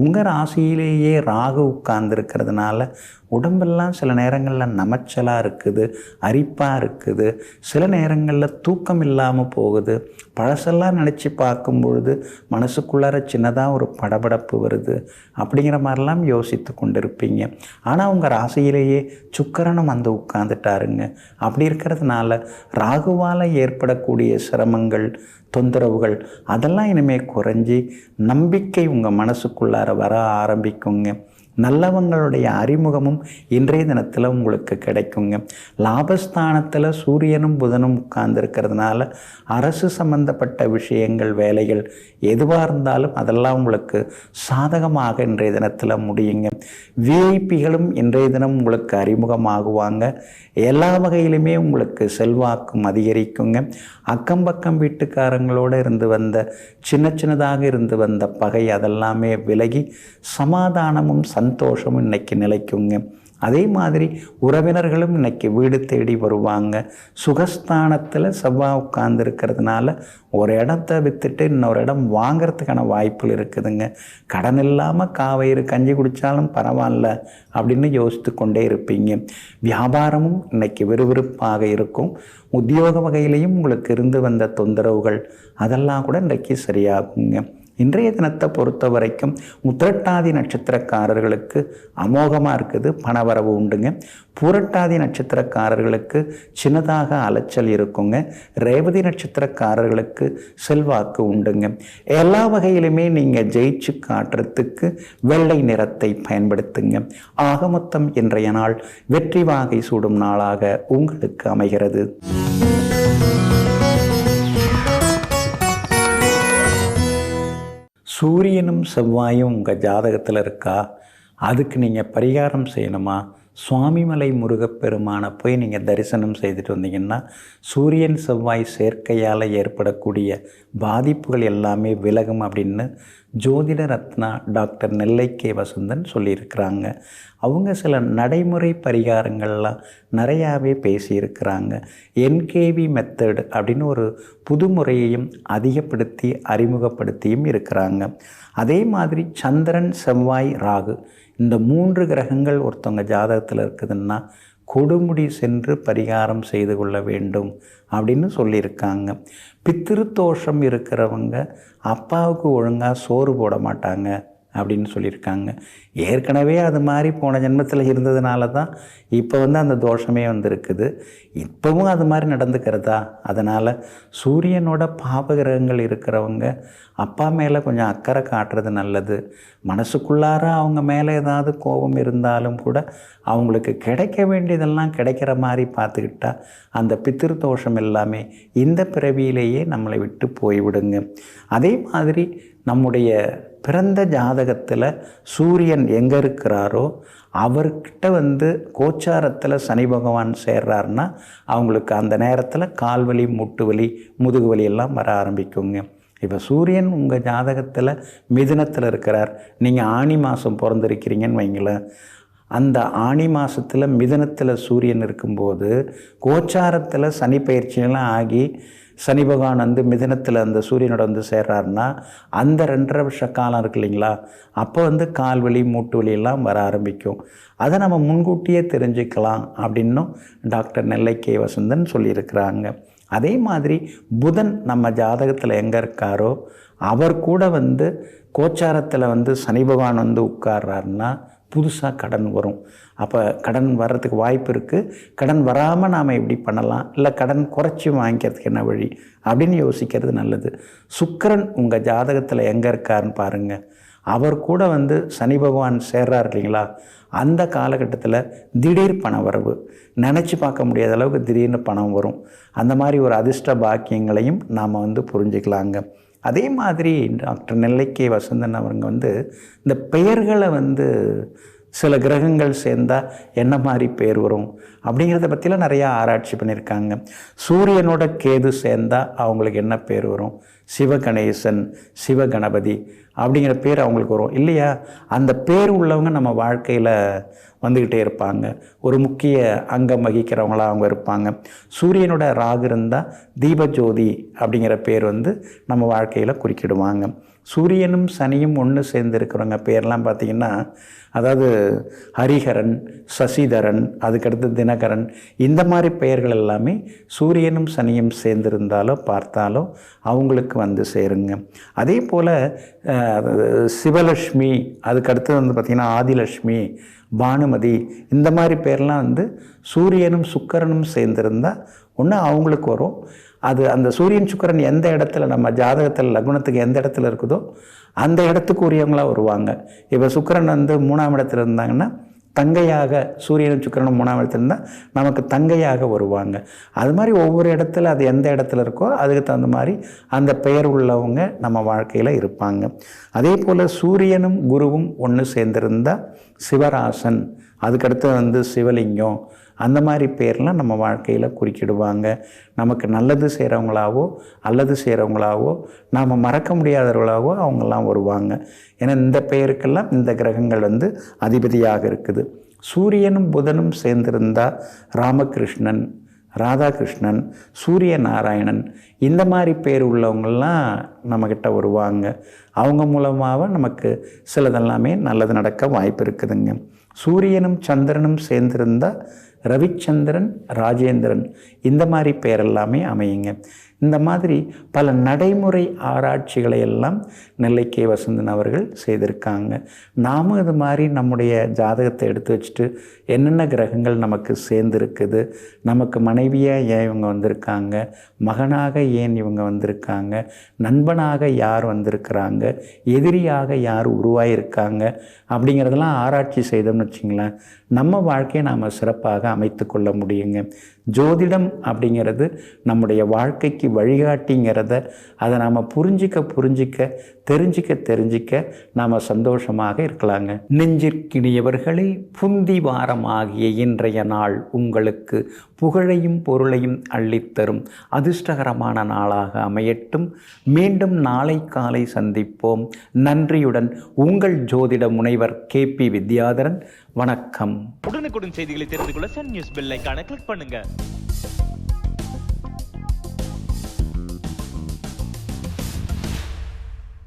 உங்கள் ராசியிலேயே ராகு உட்கார்ந்துருக்கிறதுனால உடம்பெல்லாம் சில நேரங்களில் நமைச்சலாக இருக்குது, அரிப்பாக இருக்குது, சில நேரங்களில் தூக்கம் இல்லாமல் போகுது. பழசெல்லாம் நினச்சி பார்க்கும் பொழுது மனசுக்குள்ளார சின்னதாக ஒரு படபடப்பு வருது. அப்படிங்கிற மாதிரிலாம் யோசித்து கொண்டிருப்பீங்க. ஆனால் உங்கள் ராசியிலேயே சுக்கிரனும் வந்து உட்கார்ந்துட்டாருங்க. அப்படி இருக்கிறதுனால ராகுவால் ஏற்படக்கூடிய சிரமங்கள், தொந்தரவுகள் அதெல்லாம் இனிமேல் குறைஞ்சி நம்பிக்கை உங்கள் மனசுக்குள்ளார வர ஆரம்பிக்குங்க. நல்லவங்களுடைய அறிமுகமும் இன்றைய தினத்தில் உங்களுக்கு கிடைக்குங்க. லாபஸ்தானத்தில் சூரியனும் புதனும் உட்கார்ந்துருக்கிறதுனால அரசு சம்பந்தப்பட்ட விஷயங்கள், வேலைகள் எதுவாக இருந்தாலும் அதெல்லாம் உங்களுக்கு சாதகமாக இன்றைய தினத்தில் முடியுங்க. விஐபிகளும் இன்றைய தினம் உங்களுக்கு அறிமுகமாகுவாங்க. எல்லா வகையிலுமே உங்களுக்கு செல்வாக்கும் அதிகரிக்குங்க. அக்கம் பக்கம் வீட்டுக்காரங்களோடு இருந்து வந்த சின்னதாக இருந்து வந்த பகை அதெல்லாமே விலகி சமாதானமும் சந்தோஷமும் இன்னைக்கு நிலைக்குங்க. அதே மாதிரி உறவினர்களும் இன்னைக்கு வீடு தேடி வருவாங்க. சுகஸ்தானத்தில் செவ்வாய் உட்கார்ந்துருக்கிறதுனால ஒரு இடத்த விற்றுட்டு இன்னொரு இடம் வாங்கிறதுக்கான வாய்ப்புகள் இருக்குதுங்க. கடன் இல்லாமல் காவயிறு கஞ்சி குடித்தாலும் பரவாயில்ல அப்படின்னு யோசித்து கொண்டே இருப்பீங்க. வியாபாரமும் இன்னைக்கு விறுவிறுப்பாக இருக்கும். உத்தியோக வகையிலையும் உங்களுக்கு இருந்து வந்த தொந்தரவுகள் அதெல்லாம் கூட இன்றைக்கு சரியாகுங்க. இன்றைய தினத்தை பொறுத்த வரைக்கும் உத்திரட்டாதி நட்சத்திரக்காரர்களுக்கு அமோகமாக இருக்குது, பணவரவு உண்டுங்க. பூரட்டாதி நட்சத்திரக்காரர்களுக்கு சின்னதாக அலைச்சல் இருக்குங்க. ரேவதி நட்சத்திரக்காரர்களுக்கு செல்வாக்கு உண்டுங்க. எல்லா வகையிலுமே நீங்கள் ஜெயிச்சு காட்டுறதுக்கு வெள்ளை நிறத்தை பயன்படுத்துங்க. ஆக மொத்தம் இன்றைய நாள் வெற்றி வாகை சூடும் நாளாக உங்களுக்கு அமைகிறது. சூரியனும் செவ்வாயும் உங்கள் ஜாதகத்தில் இருக்கா? அதுக்கு நீங்கள் பரிகாரம் செய்யணுமா? சுவாமிமலை முருகப்பெருமானை போய் நீங்கள் தரிசனம் செய்துட்டு வந்தீங்கன்னா சூரியன் செவ்வாய் சேர்க்கையால் ஏற்படக்கூடிய பாதிப்புகள் எல்லாமே விலகும் அப்படின்னு ஜோதிட ரத்னா டாக்டர் நெல்லை கே வசந்தன் சொல்லியிருக்கிறாங்க. அவங்க சில நடைமுறை பரிகாரங்கள்லாம் நிறையாவே பேசியிருக்கிறாங்க. என்கேவி மெத்தட் அப்படின்னு ஒரு புது முறையையும் அதிகப்படுத்தி அறிமுகப்படுத்தியும் இருக்கிறாங்க. அதே மாதிரி சந்திரன், செவ்வாய், ராகு இந்த 3 கிரகங்கள் ஒருத்தவங்க ஜாதகத்தில் இருக்குதுன்னா கொடுமுடி சென்று பரிகாரம் செய்து கொள்ள வேண்டும் அப்படின்னு சொல்லியிருக்காங்க. பித்திருத்தோஷம் இருக்கிறவங்க அப்பாவுக்கு ஒழுங்காக சோறு போட மாட்டாங்க அப்படின்னு சொல்லியிருக்காங்க. ஏற்கனவே அது மாதிரி போன ஜென்மத்தில் இருந்ததுனால தான் இப்போ அந்த தோஷமே வந்திருக்குது. இப்போவும் அது மாதிரி நடந்துக்கிறதா? அதனால் சூரியனோட பாபகிரகங்கள் இருக்கிறவங்க அப்பா மேலே கொஞ்சம் அக்கறை காட்டுறது நல்லது. மனசுக்குள்ளார அவங்க மேலே ஏதாவது கோபம் இருந்தாலும் கூட அவங்களுக்கு கிடைக்க வேண்டியதெல்லாம் கிடைக்கிற மாதிரி பார்த்துக்கிட்டா அந்த பித்திருத்தோஷம் எல்லாமே இந்த பிறவியிலேயே நம்மளை விட்டு போய்விடுங்க. அதே மாதிரி நம்முடைய பிறந்த ஜாதகத்தில் சூரியன் எங்கே இருக்கிறாரோ அவர்கிட்ட கோச்சாரத்தில் சனி பகவான் சேர்றாருன்னா அவங்களுக்கு அந்த நேரத்தில் கால்வலி, முட்டு வலி, முதுகு வலி எல்லாம் வர ஆரம்பிக்குங்க. இப்போ சூரியன் உங்கள் ஜாதகத்தில் மிதுனத்தில் இருக்கிறார். நீங்கள் ஆனி மாதம் பிறந்திருக்கிறீங்கன்னு வைங்களேன். அந்த ஆனி மாதத்தில் மிதுனத்தில் சூரியன் இருக்கும்போது கோச்சாரத்தில் சனி பயிற்சியெல்லாம் ஆகி சனி பகவான் மிதுனத்தில் அந்த சூரியனோட சேர்றாருன்னா அந்த 2.5 வருஷ காலம் இருக்கு இல்லைங்களா, அப்போ கால்வலி, மூட்டு வலி எல்லாம் வர ஆரம்பிக்கும். அதை நம்ம முன்கூட்டியே தெரிஞ்சுக்கலாம் அப்படின்னும் டாக்டர் நெல்லை கே வசந்தன் சொல்லியிருக்கிறாங்க. அதே மாதிரி புதன் நம்ம ஜாதகத்தில் எங்கே இருக்காரோ அவர் கூட கோச்சாரத்தில் சனி பகவான் உட்கார்றாருன்னா புதுசாக கடன் வரும். அப்போ கடன் வர்றதுக்கு வாய்ப்பு இருக்குது. கடன் வராமல் நாம் எப்படி பண்ணலாம், இல்லை கடன் குறைச்சி வாங்கிக்கிறதுக்கு என்ன வழி அப்படின்னு யோசிக்கிறது நல்லது. சுக்கிரன் உங்கள் ஜாதகத்தில் எங்கே இருக்காருன்னு பாருங்கள். அவர் கூட சனி பகவான் சேர்றார் இல்லைங்களா, அந்த காலகட்டத்தில் திடீர் பண வரவு, நினச்சி பார்க்க முடியாத அளவுக்கு திடீர்னு பணம் வரும். அந்த மாதிரி ஒரு அதிர்ஷ்ட பாக்கியங்களையும் நாம் புரிஞ்சுக்கலாங்க. அதே மாதிரி டாக்டர் நெல்லை கே வசந்தன் அவங்க இந்த பெயர்களை சில கிரகங்கள் சேர்ந்தால் என்ன மாதிரி பேர் வரும் அப்படிங்கிறத பற்றிலாம் நிறையா ஆராய்ச்சி பண்ணியிருக்காங்க. சூரியனோட கேது சேர்ந்தால் அவங்களுக்கு என்ன பேர் வரும்? சிவகணேசன், சிவகணபதி அப்படிங்கிற பேர் அவங்களுக்கு வரும் இல்லையா? அந்த பேர் உள்ளவங்க நம்ம வாழ்க்கையில் வந்துக்கிட்டே இருப்பாங்க. ஒரு முக்கிய அங்கம் வகிக்கிறவங்களாக அவங்க இருப்பாங்க. சூரியனோட ராகு இருந்தால் தீபஜோதி அப்படிங்கிற பேர் நம்ம வாழ்க்கையில் குறுக்கிடுவாங்க. சூரியனும் சனியும் ஒன்று சேர்ந்து இருக்கிறவங்க பேர்லாம் பார்த்திங்கன்னா, அதாவது ஹரிஹரன், சசிதரன், அதுக்கடுத்து தினகரன், இந்த மாதிரி பெயர்கள் எல்லாமே சூரியனும் சனியும் சேர்ந்திருந்தாலோ பார்த்தாலோ அவங்களுக்கு சேருங்க. அதே போல் சிவலட்சுமி, அதுக்கடுத்து பார்த்திங்கன்னா ஆதிலட்சுமி, பானுமதி, இந்த மாதிரி பேர்லாம் சூரியனும் சுக்கிரனும் சேர்ந்திருந்தால் ஒன்று அவங்களுக்கு வரும். அது அந்த சூரியன் சுக்கிரன் எந்த இடத்துல நம்ம ஜாதகத்தில் லக்னத்துக்கு எந்த இடத்துல இருக்குதோ அந்த இடத்துக்கு உரியவங்களாக வருவாங்க. இப்போ சுக்கிரன் வந்து 3ஆம் இடத்துல இருந்தாங்கன்னா தங்கையாக, சூரியனும் சுக்கிரனும் 3ஆம் இடத்துல இருந்தால் நமக்கு தங்கையாக வருவாங்க. அது மாதிரி ஒவ்வொரு இடத்துல அது எந்த இடத்துல இருக்கோ அதுக்கு தகுந்த மாதிரி அந்த பெயர் உள்ளவங்க நம்ம வாழ்க்கையில் இருப்பாங்க. அதே போல் சூரியனும் குருவும் ஒன்று சேர்ந்திருந்தால் சிவராசன், அதுக்கடுத்து வந்து சிவலிங்கம், அந்த மாதிரி பேர்லாம் நம்ம வாழ்க்கையில் குறுக்கிடுவாங்க. நமக்கு நல்லது செய்கிறவங்களாவோ அல்லது செய்கிறவங்களாவோ நாம் மறக்க முடியாதவர்களாகவோ அவங்கெல்லாம் வருவாங்க. ஏன்னா இந்த பெயருக்கெல்லாம் இந்த கிரகங்கள் வந்து அதிபதியாக இருக்குது. சூரியனும் புதனும் சேர்ந்திருந்தால் ராமகிருஷ்ணன், ராதாகிருஷ்ணன், சூரிய நாராயணன், இந்த மாதிரி பேர் உள்ளவங்கள்லாம் நம்மக்கிட்ட வருவாங்க. அவங்க மூலமாக நமக்கு சிலதெல்லாமே நல்லது நடக்க வாய்ப்பு இருக்குதுங்க. சூரியனும் சந்திரனும் சேர்ந்திருந்தால் ரவிச்சந்திரன், ராஜேந்திரன், இந்த மாதிரி பேரெல்லாமே அமையுங்க. இந்த மாதிரி பல நடைமுறை ஆராய்ச்சிகளை எல்லாம் நெல்லை கே. வசந்தன் அவர்கள் செய்திருக்காங்க. நாமும் இது மாதிரி நம்முடைய ஜாதகத்தை எடுத்து வச்சுட்டு என்னென்ன கிரகங்கள் நமக்கு சேர்ந்துருக்குது, நமக்கு மனைவியாக ஏன் இவங்க வந்திருக்காங்க, மகனாக ஏன் இவங்க வந்திருக்காங்க, நண்பனாக யார் வந்திருக்கிறாங்க, எதிரியாக யார் உருவாகியிருக்காங்க அப்படிங்கிறதெல்லாம் ஆராய்ச்சி செய்தோம்னு வச்சிங்களேன், நம்ம வாழ்க்கையை நாம் சிறப்பாக அமைத்து கொள்ள முடியுங்க. ஜோதிடம் அப்படிங்கிறது நம்முடைய வாழ்க்கைக்கு வழிகாட்டிங்கிறத அதை நாம் புரிஞ்சிக்க தெரிஞ்சிக்க நாம் சந்தோஷமாக இருக்கலாங்க. நெஞ்சிற்கினியவர்களே, புந்தி வாரமாகிய இன்றைய நாள் உங்களுக்கு புகழையும் பொருளையும் அள்ளித்தரும் அதிர்ஷ்டகரமான நாளாக அமையட்டும். மீண்டும் நாளை காலை சந்திப்போம். நன்றியுடன் உங்கள் ஜோதிட முனைவர் KP வித்யாதரன். வணக்கம். உடனுக்குடன் செய்திகளை தெரிந்து கொள்ள சன் நியூஸ் பெல் ஐகானை கிளிக் பண்ணுங்க.